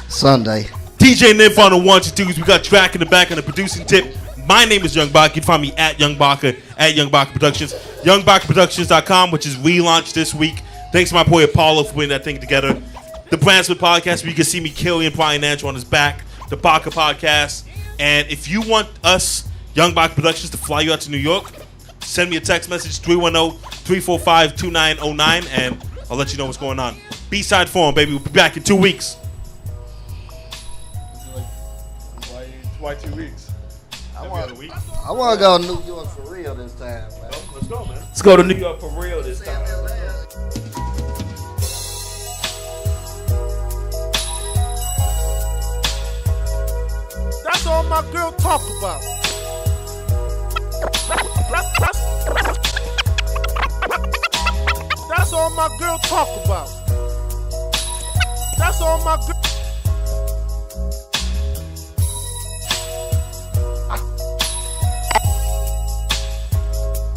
Sunday. DJ NIMFO on the ones and twos. We got Drakk in the back on the producing tip. My name is Young BACA. You can find me at Young BACA, at Young BACA Productions. YoungBACAProductions.com, which is relaunched this week. Thanks to my boy Apollo for putting that thing together. The Brandsmith Podcast, where you can see me kill Ian Brian Nancho on his back. The BACA Podcast. And if you want us, Young BACA Productions, to fly you out to New York, send me a text message, 310-345-2909, and I'll let you know what's going on. B-side forum, baby. We'll be back in 2 weeks. Why 2 weeks? I want to go to New York for real this time, man. Let's go, man. Let's go to New York for real this time. That's all my girl talk about. That's all my girl talk about. That's all my girl.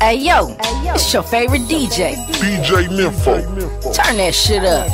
Hey yo, it's your favorite DJ. DJ NIMFO. Turn that shit up.